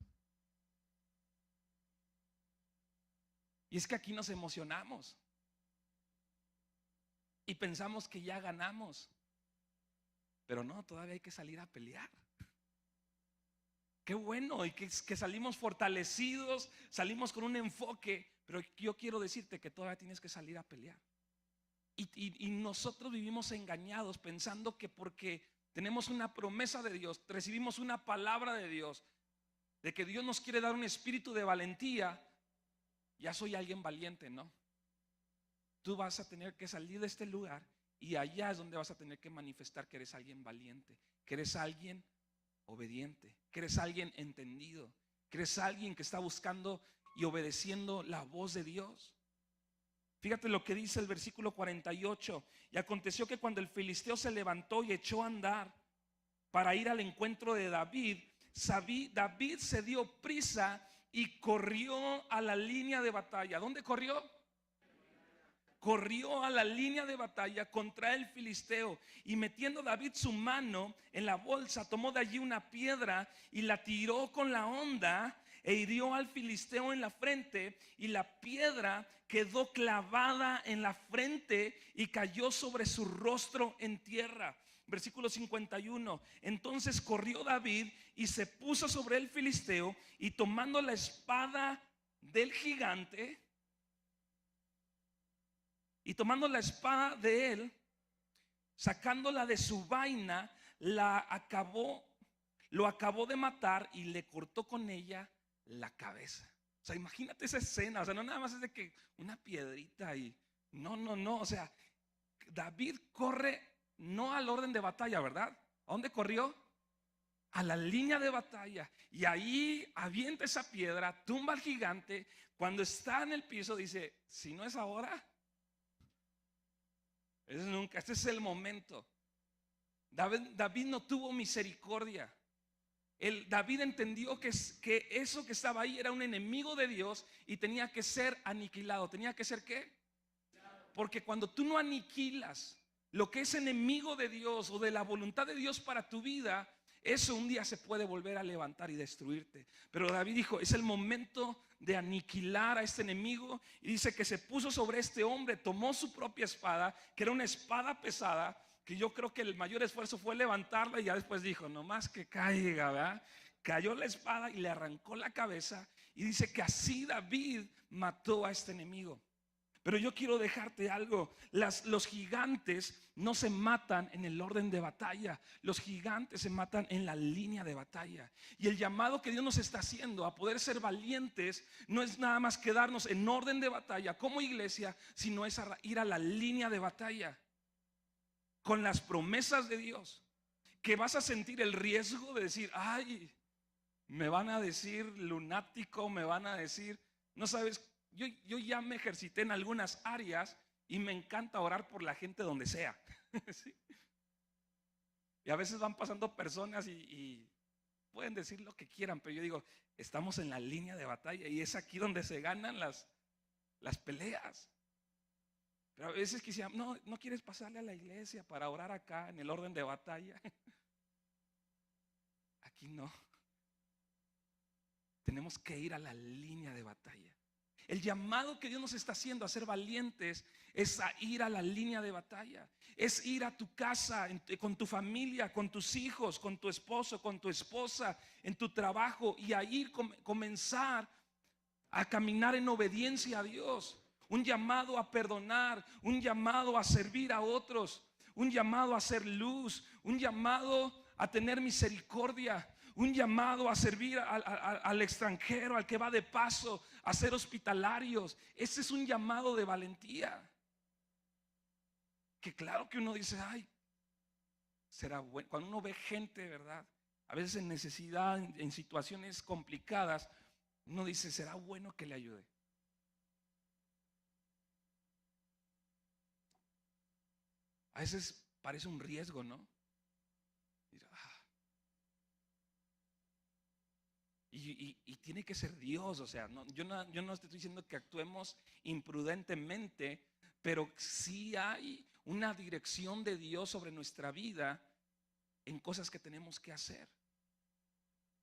Y es que aquí nos emocionamos y pensamos que ya ganamos. Pero no, todavía hay que salir a pelear. Qué bueno, y que salimos fortalecidos, salimos con un enfoque. Pero yo quiero decirte que todavía tienes que salir a pelear. Y nosotros vivimos engañados pensando que porque tenemos una promesa de Dios, recibimos una palabra de Dios, de que Dios nos quiere dar un espíritu de valentía, ya soy alguien valiente. No, tú vas a tener que salir de este lugar y allá es donde vas a tener que manifestar que eres alguien valiente, que eres alguien obediente, que eres alguien entendido, que eres alguien que está buscando y obedeciendo la voz de Dios. Fíjate lo que dice el versículo 48. Y aconteció que cuando el filisteo se levantó y echó a andar para ir al encuentro de David, David se dio prisa y corrió a la línea de batalla. ¿Dónde corrió? Corrió a la línea de batalla contra el filisteo, y metiendo David su mano en la bolsa, tomó de allí una piedra y la tiró con la honda e hirió al filisteo en la frente, y la piedra quedó clavada en la frente y cayó sobre su rostro en tierra. Versículo 51. Entonces corrió David y se puso sobre el filisteo, y tomando la espada del gigante, y tomando la espada de él, sacándola de su vaina, lo acabó de matar y le cortó con ella la cabeza. O sea, imagínate esa escena. O sea, no nada más es de que una piedrita y no. O sea, David corre no al orden de batalla, ¿verdad? ¿A dónde corrió? A la línea de batalla. Y ahí avienta esa piedra, tumba al gigante. Cuando está en el piso dice, si no es ahora, es nunca. Este es el momento. David no tuvo misericordia. David entendió que eso que estaba ahí era un enemigo de Dios y tenía que ser aniquilado. ¿Tenía que ser qué? Porque cuando tú no aniquilas lo que es enemigo de Dios o de la voluntad de Dios para tu vida, eso un día se puede volver a levantar y destruirte. Pero David dijo, es el momento de aniquilar a este enemigo. Y dice que se puso sobre este hombre, tomó su propia espada, que era una espada pesada, que yo creo que el mayor esfuerzo fue levantarla, y ya después dijo, no más que caiga, ¿verdad? Cayó la espada y le arrancó la cabeza. Y dice que así David mató a este enemigo. Pero yo quiero dejarte algo. Los gigantes no se matan en el orden de batalla. Los gigantes se matan en la línea de batalla. Y el llamado que Dios nos está haciendo a poder ser valientes no es nada más quedarnos en orden de batalla como iglesia, sino es ir a la línea de batalla con las promesas de Dios. Que vas a sentir el riesgo de decir, ay, me van a decir lunático, me van a decir, no sabes. Yo ya me ejercité en algunas áreas y me encanta orar por la gente donde sea. ¿Sí? Y a veces van pasando personas y pueden decir lo que quieran, pero yo digo, estamos en la línea de batalla y es aquí donde se ganan las peleas. Pero a veces quisiera, no quieres pasarle a la iglesia para orar acá en el orden de batalla. Aquí no. Tenemos que ir a la línea de batalla. El llamado que Dios nos está haciendo a ser valientes es a ir a la línea de batalla. Es ir a tu casa, con tu familia, con tus hijos, con tu esposo, con tu esposa, en tu trabajo, y a ir comenzar a caminar en obediencia a Dios. Un llamado a perdonar, un llamado a servir a otros, un llamado a hacer luz, un llamado a tener misericordia, un llamado a servir al extranjero, al que va de paso, a ser hospitalarios. Ese es un llamado de valentía. Que claro que uno dice, ay, será bueno. Cuando uno ve gente, ¿verdad? A veces en necesidad, en situaciones complicadas, uno dice, será bueno que le ayude. A veces parece un riesgo, ¿no? Y tiene que ser Dios. O sea, yo no estoy diciendo que actuemos imprudentemente, pero sí hay una dirección de Dios sobre nuestra vida en cosas que tenemos que hacer.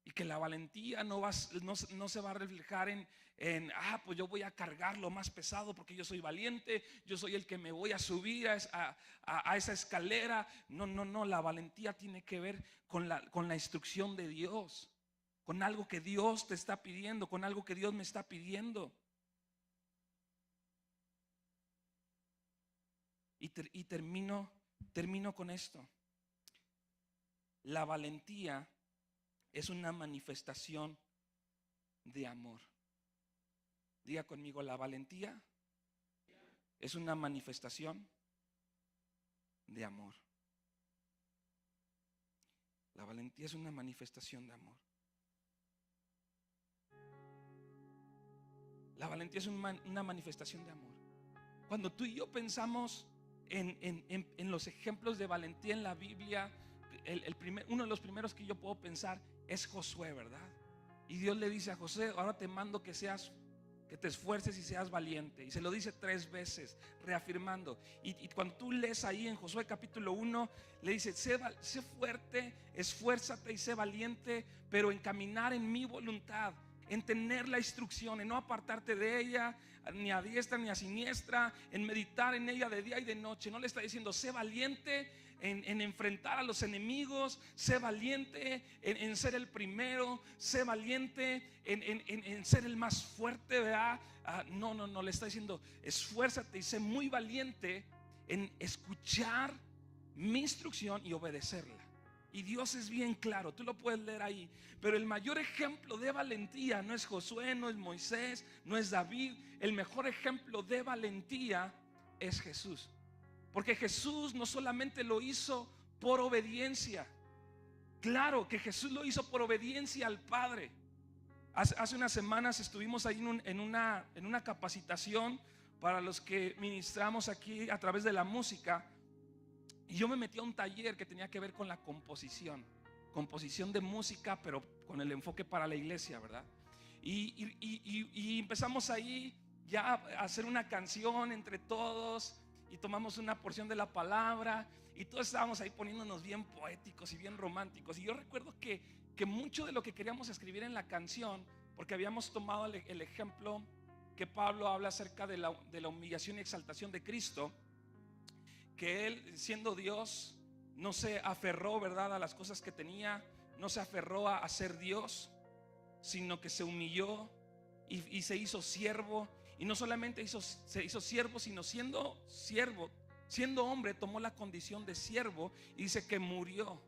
Y que la valentía no se va a reflejar pues yo voy a cargar lo más pesado porque yo soy valiente, yo soy el que me voy a subir a esa escalera. No, la valentía tiene que ver con la instrucción de Dios, con algo que Dios te está pidiendo, con algo que Dios me está pidiendo. Y termino con esto. La valentía es una manifestación de amor. Diga conmigo, la valentía es una manifestación de amor. La valentía es una manifestación de amor. La valentía es una manifestación de amor. Cuando tú y yo pensamos en los ejemplos de valentía en la Biblia, uno de los primeros que yo puedo pensar es Josué, ¿verdad? Y Dios le dice a Josué: ahora te mando que te esfuerces y seas valiente. Y se lo dice 3 veces, reafirmando. Y cuando tú lees ahí en Josué capítulo 1, le dice: sé fuerte, esfuérzate y sé valiente, pero en caminar en mi voluntad, en tener la instrucción, en no apartarte de ella, ni a diestra ni a siniestra, en meditar en ella de día y de noche. No le está diciendo: sé valiente en enfrentar a los enemigos, sé valiente en ser el primero, sé valiente en ser el más fuerte, ¿verdad? No, le está diciendo: esfuérzate y sé muy valiente en escuchar mi instrucción y obedecerla. Y Dios es bien claro, tú lo puedes leer ahí. Pero el mayor ejemplo de valentía no es Josué, no es Moisés, no es David. El mejor ejemplo de valentía es Jesús. Porque Jesús no solamente lo hizo por obediencia. Claro que Jesús lo hizo por obediencia al Padre. Hace unas semanas estuvimos ahí en una capacitación para los que ministramos aquí a través de la música. Y yo me metí a un taller que tenía que ver con la composición de música, pero con el enfoque para la iglesia, ¿verdad? Y empezamos ahí ya a hacer una canción entre todos, y tomamos una porción de la palabra, y todos estábamos ahí poniéndonos bien poéticos y bien románticos. Y yo recuerdo que mucho de lo que queríamos escribir en la canción, porque habíamos tomado el ejemplo que Pablo habla acerca de la humillación y exaltación de Cristo, que Él, siendo Dios, no se aferró, ¿verdad?, a las cosas que tenía, no se aferró a ser Dios, sino que se humilló y se hizo siervo. Y no solamente se hizo siervo, sino siendo siervo, siendo hombre, tomó la condición de siervo, y dice que murió.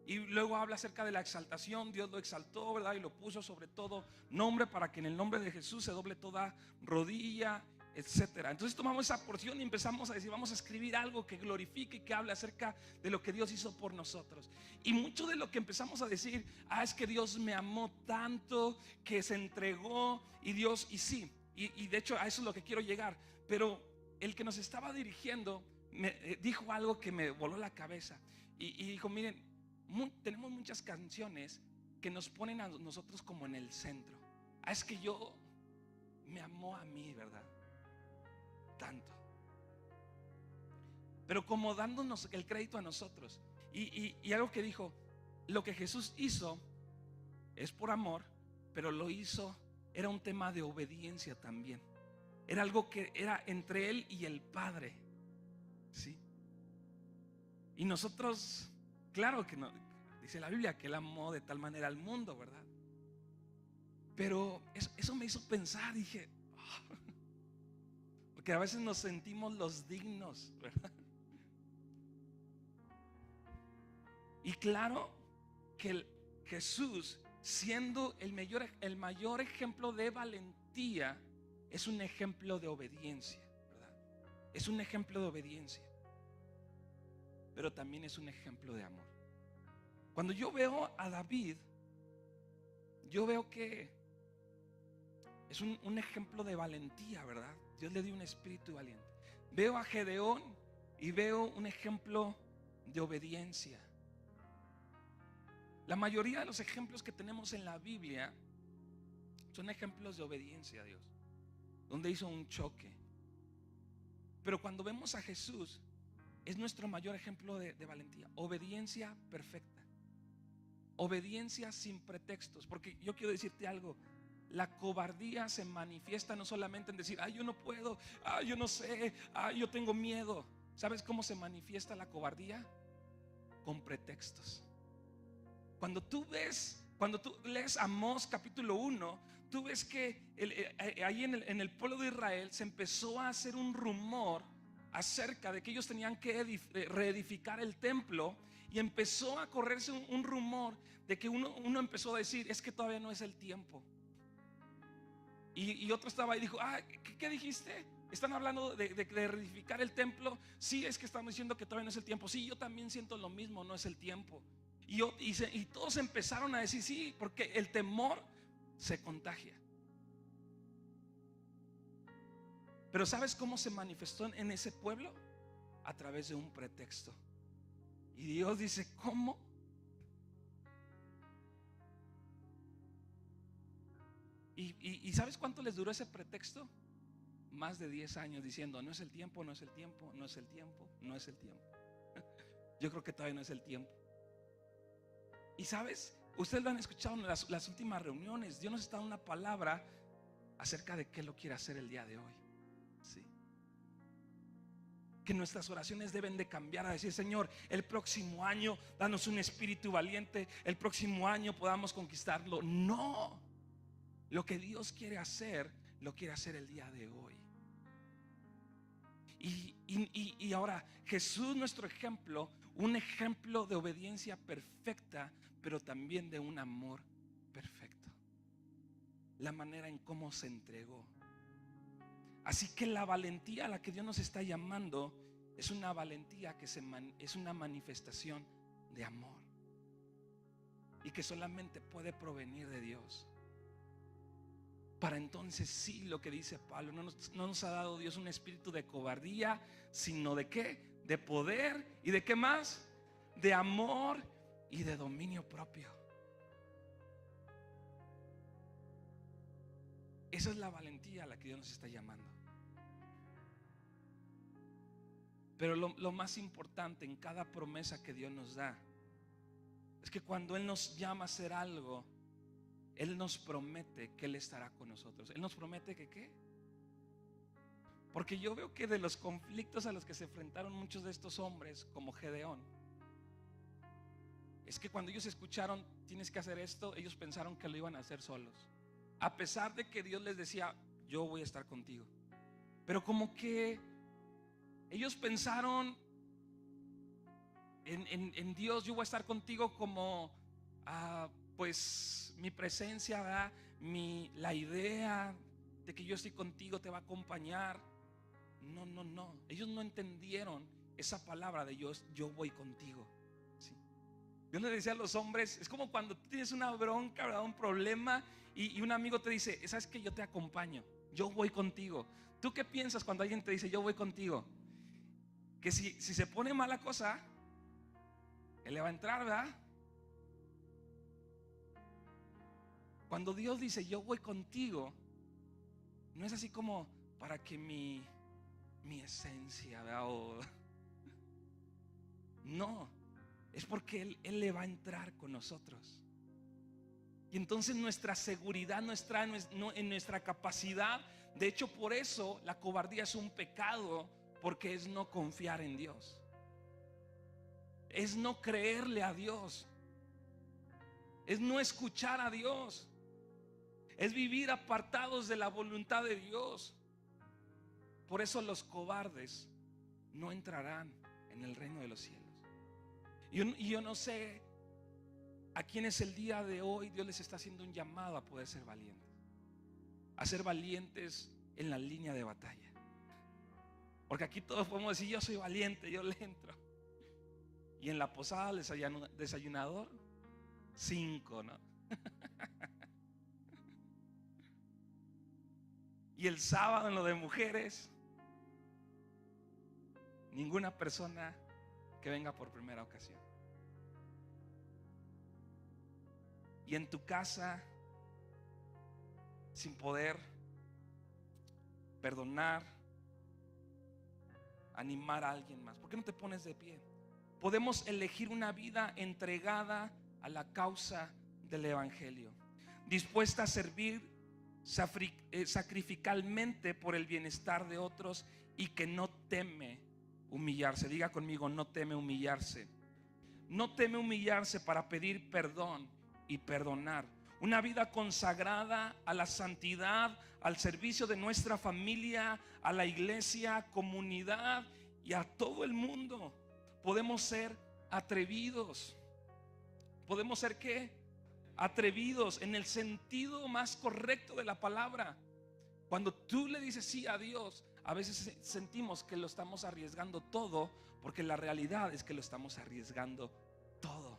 Y luego habla acerca de la exaltación. Dios lo exaltó, ¿verdad?, y lo puso sobre todo nombre, para que en el nombre de Jesús se doble toda rodilla, etcétera. Entonces tomamos esa porción y empezamos a decir: vamos a escribir algo que glorifique y que hable acerca de lo que Dios hizo por nosotros. Y mucho de lo que empezamos a decir: es que Dios me amó tanto que se entregó. Y Dios, y sí, y de hecho a eso es lo que quiero llegar. Pero el que nos estaba dirigiendo me dijo algo que me voló la cabeza. Y dijo: miren, tenemos muchas canciones que nos ponen a nosotros como en el centro. Es que me amó a mí, ¿verdad?, tanto, pero como dándonos el crédito a nosotros. Y algo que dijo: lo que Jesús hizo es por amor, pero lo hizo, era un tema de obediencia también. Era algo que era entre Él y el Padre, ¿sí? Y nosotros, claro que no, dice la Biblia que Él amó de tal manera al mundo, ¿verdad? Pero eso me hizo pensar. Dije: porque a veces nos sentimos los dignos, ¿verdad? Y claro que Jesús, siendo el mayor ejemplo de valentía, es un ejemplo de obediencia, ¿verdad? Es un ejemplo de obediencia, pero también es un ejemplo de amor. Cuando yo veo a David, yo veo que es un ejemplo de valentía, ¿verdad? Dios le dio un espíritu valiente. Veo a Gedeón y veo un ejemplo de obediencia. La mayoría de los ejemplos que tenemos en la Biblia Son ejemplos de obediencia a Dios, donde hizo un choque. Pero cuando vemos a Jesús, es nuestro mayor ejemplo de valentía. Obediencia perfecta. Obediencia sin pretextos. Porque yo quiero decirte algo. La cobardía se manifiesta no solamente en decir: ay, yo no puedo, ay, yo no sé, ay, yo tengo miedo. ¿Sabes cómo se manifiesta la cobardía? Con pretextos. Cuando tú lees Amós capítulo 1, tú ves que ahí en el pueblo de Israel se empezó a hacer un rumor acerca de que ellos tenían que reedificar el templo. Y empezó a correrse un rumor de que uno empezó a decir: es que todavía no es el tiempo. Y otro estaba ahí y dijo: ¿qué dijiste? ¿Están hablando de reedificar el templo? Sí, es que estamos diciendo que todavía no es el tiempo. Sí, yo también siento lo mismo, no es el tiempo. Y todos empezaron a decir sí, porque el temor se contagia. Pero ¿sabes cómo se manifestó en ese pueblo? A través de un pretexto. Y Dios dice: ¿cómo? ¿Y sabes cuánto les duró ese pretexto? Más de 10 años diciendo: no es el tiempo, no es el tiempo, no es el tiempo, no es el tiempo. Yo creo que todavía no es el tiempo. Y sabes, ustedes lo han escuchado en las últimas reuniones. Dios nos está dando una palabra acerca de qué lo quiere hacer el día de hoy. Sí. Que nuestras oraciones deben de cambiar a decir: Señor, el próximo año danos un espíritu valiente, el próximo año podamos conquistarlo. No, lo que Dios quiere hacer, lo quiere hacer el día de hoy. Y ahora Jesús, nuestro ejemplo, un ejemplo de obediencia perfecta, pero también de un amor perfecto. La manera en cómo se entregó. Así que la valentía a la que Dios nos está llamando es una valentía que es una manifestación de amor, y que solamente puede provenir de Dios. Para entonces sí, lo que dice Pablo, no nos ha dado Dios un espíritu de cobardía, sino de ¿qué? De poder. ¿Y de qué más? De amor y de dominio propio. Esa es la valentía a la que Dios nos está llamando. Pero lo más importante en cada promesa que Dios nos da es que cuando Él nos llama a hacer algo, Él nos promete que Él estará con nosotros. Él nos promete que ¿qué? Porque yo veo que de los conflictos a los que se enfrentaron muchos de estos hombres, como Gedeón, es que cuando ellos escucharon: tienes que hacer esto, ellos pensaron que lo iban a hacer solos, a pesar de que Dios les decía: yo voy a estar contigo. Pero como que ellos pensaron en Dios: yo voy a estar contigo como pues mi presencia, ¿verdad? La idea de que yo estoy contigo te va a acompañar. No, ellos no entendieron esa palabra de yo voy contigo. ¿Sí? Yo les decía a los hombres: es como cuando tú tienes una bronca, ¿verdad? Un problema, y un amigo te dice: ¿sabes qué? Yo te acompaño, yo voy contigo. ¿Tú qué piensas cuando alguien te dice: yo voy contigo? Que si se pone mala cosa, él le va a entrar, ¿verdad? Cuando Dios dice: yo voy contigo, no es así como para que mi esencia, ¿verdad? No, es porque Él le va a entrar con nosotros. Y entonces nuestra seguridad no está en nuestra capacidad. De hecho, por eso la cobardía es un pecado, porque es no confiar en Dios, es no creerle a Dios, es no escuchar a Dios, es vivir apartados de la voluntad de Dios. Por eso los cobardes no entrarán en el reino de los cielos. Y yo no sé a quienes el día de hoy Dios les está haciendo un llamado a poder ser valientes, a ser valientes en la línea de batalla. Porque aquí todos podemos decir: yo soy valiente, yo le entro. Y en la posada desayunador 5, ¿no? Y el sábado en lo de mujeres, ninguna persona que venga por primera ocasión. Y en tu casa sin poder perdonar, animar a alguien más. ¿Por qué no te pones de pie? Podemos elegir una vida entregada a la causa del evangelio, dispuesta a servir sacrificalmente por el bienestar de otros y que no teme humillarse. Diga conmigo: no teme humillarse. No teme humillarse para pedir perdón y perdonar. Una vida consagrada a la santidad, al servicio de nuestra familia, a la iglesia, comunidad y a todo el mundo. Podemos ser atrevidos. ¿Podemos ser qué? Atrevidos en el sentido más correcto de la palabra. Cuando tú le dices sí a Dios, a veces sentimos que lo estamos arriesgando todo, porque la realidad es que lo estamos arriesgando todo.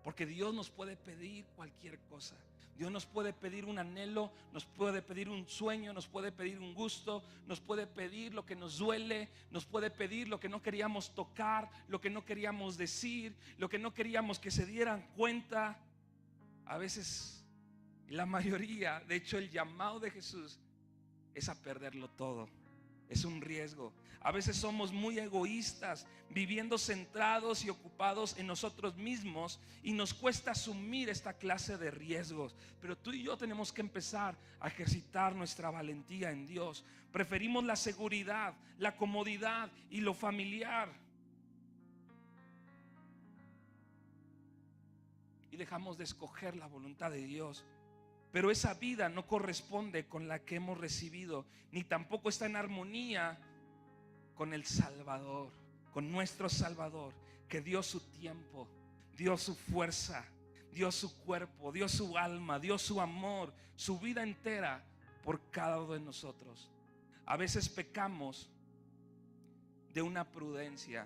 Porque Dios nos puede pedir cualquier cosa. Dios nos puede pedir un anhelo, nos puede pedir un sueño, nos puede pedir un gusto, nos puede pedir lo que nos duele, nos puede pedir lo que no queríamos tocar, lo que no queríamos decir, lo que no queríamos que se dieran cuenta. A veces, la mayoría, de hecho el llamado de Jesús es a perderlo todo. Es un riesgo. A veces somos muy egoístas, viviendo centrados y ocupados en nosotros mismos, y nos cuesta asumir esta clase de riesgos. Pero tú y yo tenemos que empezar a ejercitar nuestra valentía en Dios. Preferimos la seguridad, la comodidad y lo familiar, y dejamos de escoger la voluntad de Dios. Pero esa vida no corresponde con la que hemos recibido, ni tampoco está en armonía con el Salvador, con nuestro Salvador, que dio su tiempo, dio su fuerza, dio su cuerpo, dio su alma, dio su amor, su vida entera por cada uno de nosotros. A veces pecamos de una prudencia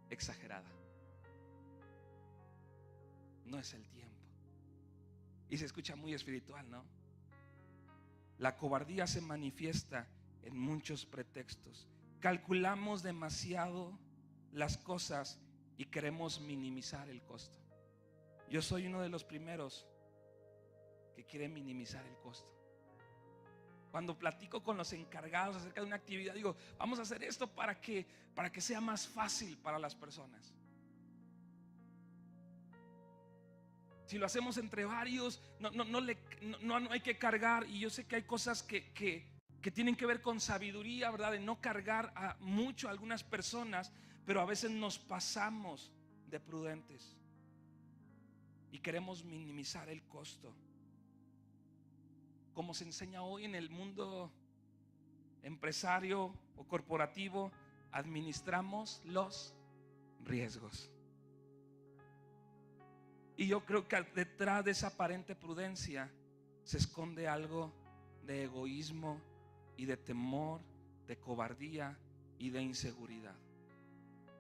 exagerada. No es el tiempo. Y se escucha muy espiritual, ¿no? La cobardía se manifiesta en muchos pretextos. Calculamos demasiado las cosas y queremos minimizar el costo. Yo soy uno de los primeros que quiere minimizar el costo. Cuando platico con los encargados acerca de una actividad, digo: vamos a hacer esto para que sea más fácil para las personas. Si lo hacemos entre varios, no hay que cargar. Y yo sé que hay cosas que tienen que ver con sabiduría, ¿verdad? De no cargar mucho a algunas personas, pero a veces nos pasamos de prudentes y queremos minimizar el costo. Como se enseña hoy en el mundo empresario o corporativo, administramos los riesgos. Y yo creo que detrás de esa aparente prudencia se esconde algo de egoísmo y de temor, de cobardía y de inseguridad.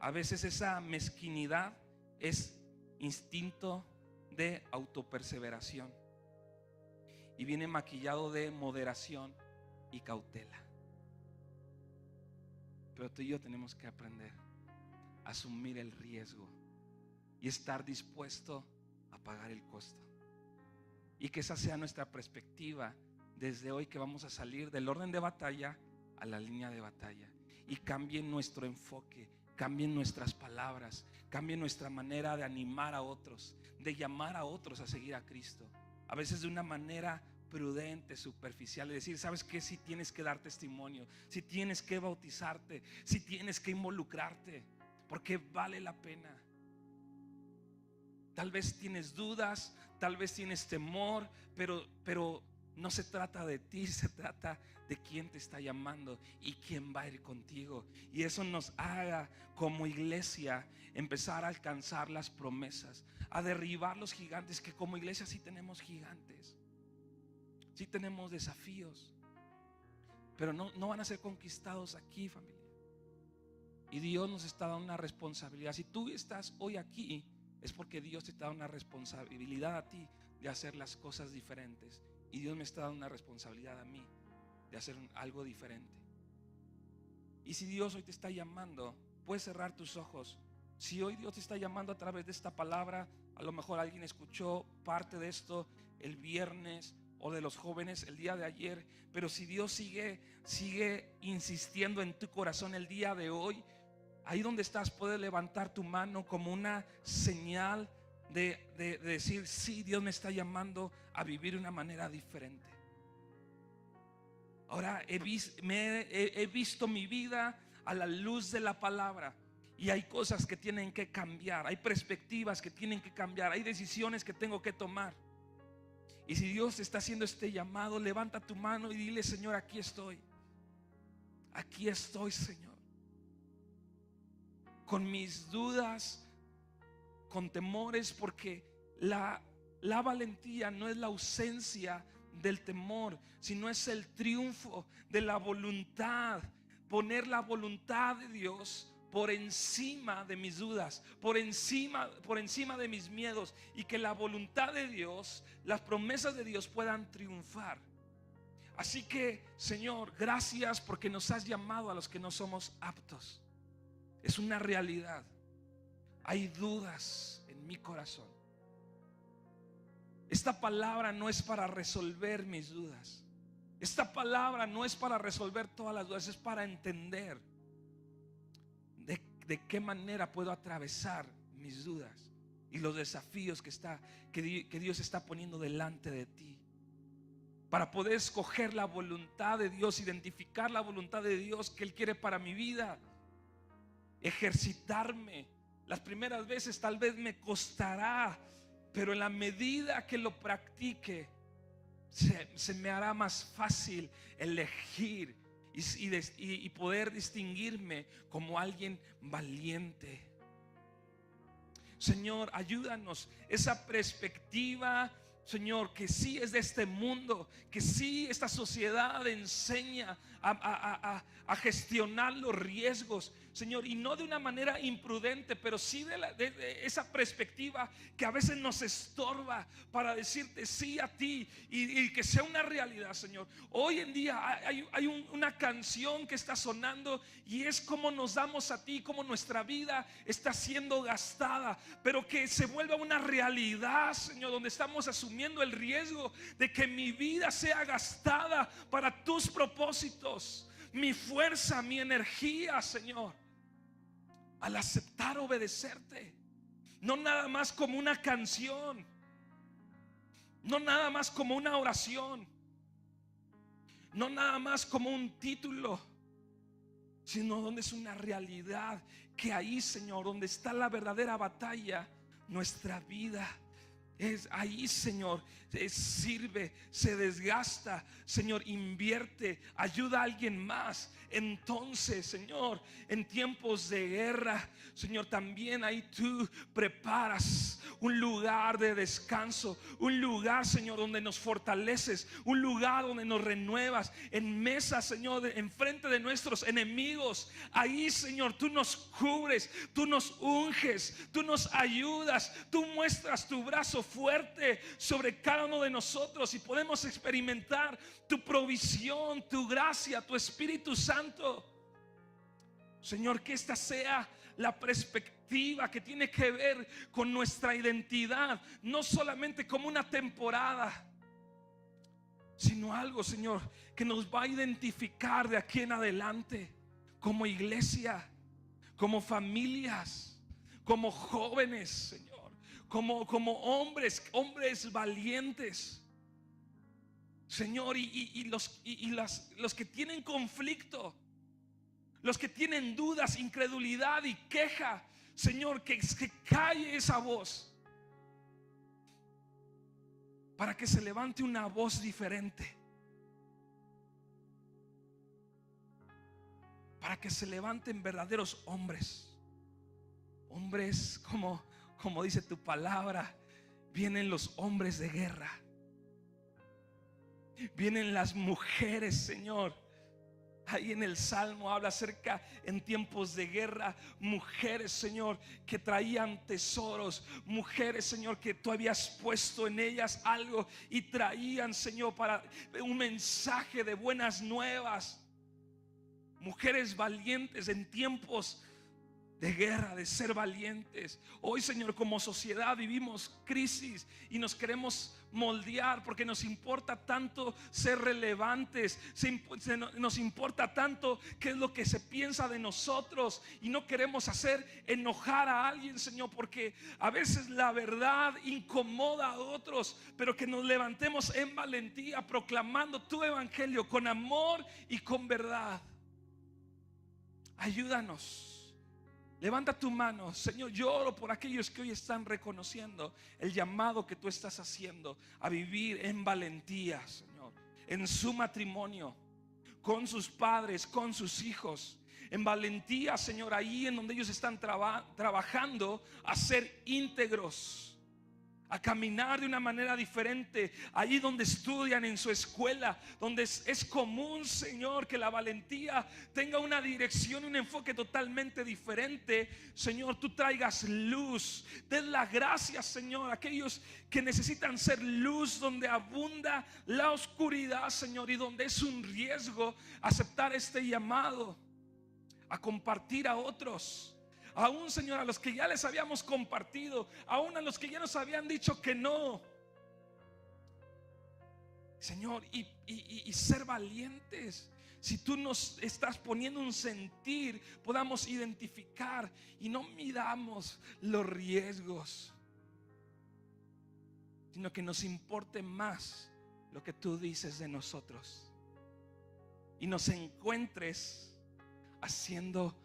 A veces esa mezquinidad es instinto de autoperseveración y viene maquillado de moderación y cautela. Pero tú y yo tenemos que aprender a asumir el riesgo y estar dispuesto a pagar el costo. Y que esa sea nuestra perspectiva desde hoy, que vamos a salir del orden de batalla a la línea de batalla, y cambien nuestro enfoque, cambien nuestras palabras, cambien nuestra manera de animar a otros, de llamar a otros a seguir a Cristo. A veces de una manera prudente, superficial, y decir: ¿sabes qué? Si tienes que dar testimonio, si tienes que bautizarte, si tienes que involucrarte, porque vale la pena. Tal vez tienes dudas, tal vez tienes temor, pero no se trata de ti, se trata de quién te está llamando y quién va a ir contigo. Y eso nos haga como iglesia empezar a alcanzar las promesas, a derribar los gigantes, que como iglesia sí tenemos gigantes, sí tenemos desafíos, pero no van a ser conquistados aquí, familia. Y Dios nos está dando una responsabilidad. Si tú estás hoy aquí, es porque Dios te da una responsabilidad a ti de hacer las cosas diferentes. Y Dios me está dando una responsabilidad a mí de hacer algo diferente. Y si Dios hoy te está llamando, puedes cerrar tus ojos. Si hoy Dios te está llamando a través de esta palabra, a lo mejor alguien escuchó parte de esto el viernes o de los jóvenes el día de ayer, pero si Dios sigue insistiendo en tu corazón el día de hoy, ahí donde estás puedes levantar tu mano como una señal de decir: sí, Dios me está llamando a vivir de una manera diferente. Ahora he visto mi vida a la luz de la palabra, y hay cosas que tienen que cambiar, hay perspectivas que tienen que cambiar, hay decisiones que tengo que tomar. Y si Dios está haciendo este llamado, levanta tu mano y dile: Señor, aquí estoy, Señor, con mis dudas, con temores, porque la valentía no es la ausencia del temor, sino es el triunfo de la voluntad. Poner la voluntad de Dios por encima de mis dudas, por encima de mis miedos, y que la voluntad de Dios, las promesas de Dios puedan triunfar. Así que, Señor, gracias porque nos has llamado a los que no somos aptos. Es una realidad. Hay dudas en mi corazón. Esta palabra no es para resolver mis dudas. Esta palabra no es para resolver todas las dudas. Es para entender de qué manera puedo atravesar mis dudas y los desafíos que Dios está poniendo delante de ti, para poder escoger la voluntad de Dios, identificar la voluntad de Dios que Él quiere para mi vida, ejercitarme. Las primeras veces tal vez me costará, pero en la medida que lo practique, se me hará más fácil elegir y poder distinguirme como alguien valiente. Señor, ayúdanos esa perspectiva, Señor, que sí es de este mundo, que sí esta sociedad enseña a gestionar los riesgos, Señor, y no de una manera imprudente, pero sí de esa perspectiva que a veces nos estorba para decirte sí a ti y que sea una realidad, Señor. Hoy en día hay una canción que está sonando y es como nos damos a ti, como nuestra vida está siendo gastada, pero que se vuelva una realidad, Señor, donde estamos asumiendo el riesgo de que mi vida sea gastada para tus propósitos. Mi fuerza, mi energía, Señor, al aceptar obedecerte, no nada más como una canción, no nada más como una oración, no nada más como un título, sino donde es una realidad, que ahí, Señor, donde está la verdadera batalla, nuestra vida es ahí, Señor. Sirve, se desgasta, Señor, invierte, ayuda a alguien más. Entonces, Señor, en tiempos de guerra, Señor, también ahí tú preparas un lugar de descanso, un lugar, Señor, donde nos fortaleces, un lugar donde nos renuevas. En mesa, Señor, en frente de nuestros enemigos, ahí, Señor, tú nos cubres, tú nos unges, tú nos ayudas, tú muestras tu brazo fuerte sobre cada uno de nosotros y podemos experimentar tu provisión, tu gracia, tu Espíritu Santo. Señor, que esta sea la perspectiva que tiene que ver con nuestra identidad, no solamente como una temporada, sino algo, Señor, que nos va a identificar de aquí en adelante como iglesia, como familias, como jóvenes, Señor, como hombres valientes, Señor, y los que tienen conflicto, los que tienen dudas, incredulidad y queja, Señor, que calle esa voz, para que se levante una voz diferente, para que se levanten verdaderos hombres como dice tu palabra. Vienen los hombres de guerra, vienen las mujeres, Señor. Ahí en el Salmo habla acerca, en tiempos de guerra, mujeres, Señor, que traían tesoros, mujeres, Señor, que tú habías puesto en ellas algo y traían, Señor, para un mensaje de buenas nuevas. Mujeres valientes en tiempos de guerra, de ser valientes. Hoy, Señor, como sociedad vivimos crisis y nos queremos moldear porque nos importa tanto ser relevantes, nos importa tanto qué es lo que se piensa de nosotros, y no queremos hacer enojar a alguien, Señor, porque a veces la verdad incomoda a otros, pero que nos levantemos en valentía proclamando tu evangelio con amor y con verdad. Ayúdanos. Levanta tu mano, Señor. Yo oro por aquellos que hoy están reconociendo el llamado que tú estás haciendo a vivir en valentía, Señor, en su matrimonio, con sus padres, con sus hijos. En valentía, Señor, ahí en donde ellos están trabajando a ser íntegros, a caminar de una manera diferente, allí donde estudian en su escuela, donde es común, Señor, que la valentía tenga una dirección y un enfoque totalmente diferente. Señor, tú traigas luz. Den la gracia, Señor, a aquellos que necesitan ser luz donde abunda la oscuridad, Señor, y donde es un riesgo aceptar este llamado a compartir a otros. Aún, Señor, a los que ya les habíamos compartido, aún a los que ya nos habían dicho que no, Señor, y ser valientes. Si tú nos estás poniendo un sentir, podamos identificar y no midamos los riesgos, sino que nos importe más lo que tú dices de nosotros y nos encuentres haciendo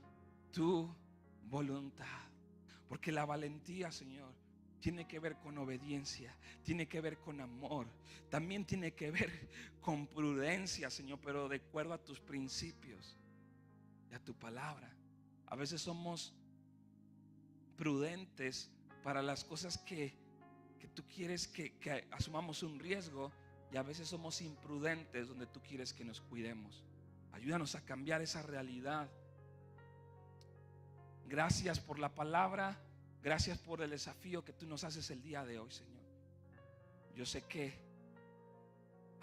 tu voluntad. Porque la valentía, Señor, tiene que ver con obediencia, tiene que ver con amor, también tiene que ver con prudencia, Señor, pero de acuerdo a tus principios y a tu palabra. A veces somos prudentes para las cosas que tú quieres que asumamos un riesgo, y a veces somos imprudentes donde tú quieres que nos cuidemos. Ayúdanos a cambiar esa realidad. Gracias por la palabra. Gracias por el desafío que tú nos haces el día de hoy, Señor. Yo sé que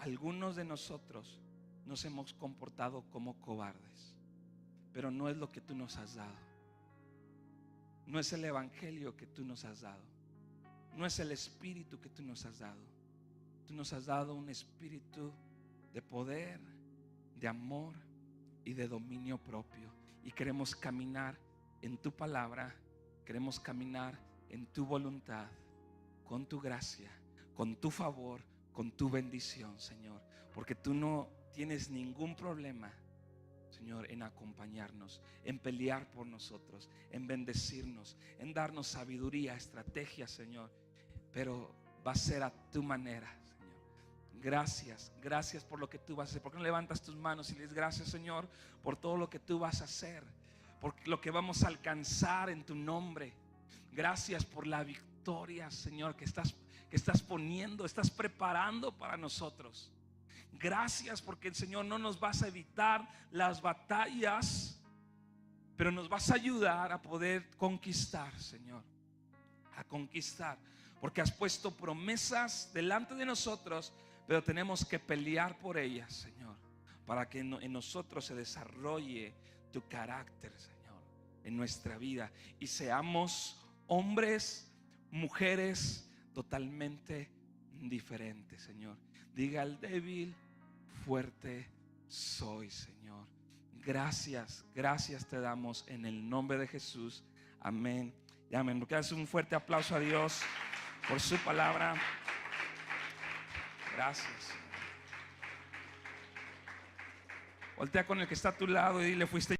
algunos de nosotros nos hemos comportado como cobardes, pero no es lo que tú nos has dado. No es el evangelio que tú nos has dado. No es el espíritu que tú nos has dado. Tú nos has dado un espíritu de poder, de amor y de dominio propio. Y queremos caminar en tu palabra, queremos caminar en tu voluntad, con tu gracia, con tu favor, con tu bendición, Señor. Porque tú no tienes ningún problema, Señor, en acompañarnos, en pelear por nosotros, en bendecirnos, en darnos sabiduría, estrategia, Señor. Pero va a ser a tu manera, Señor. Gracias, gracias por lo que tú vas a hacer. ¿Por qué no levantas tus manos y le dices gracias, Señor, por todo lo que tú vas a hacer, por lo que vamos a alcanzar en tu nombre? Gracias por la victoria, Señor, que estás poniendo, estás preparando para nosotros. Gracias porque el Señor no nos vas a evitar las batallas, pero nos vas a ayudar a poder conquistar, Señor, a conquistar, porque has puesto promesas delante de nosotros, pero tenemos que pelear por ellas, Señor, para que en nosotros se desarrolle tu carácter, Señor, en nuestra vida, y seamos hombres, mujeres totalmente diferentes, Señor. Diga al débil: fuerte soy, Señor. Gracias, gracias te damos en el nombre de Jesús. Amén y amén. Porque haces un fuerte aplauso a Dios por su palabra. Gracias. Voltea con el que está a tu lado y dile: fuiste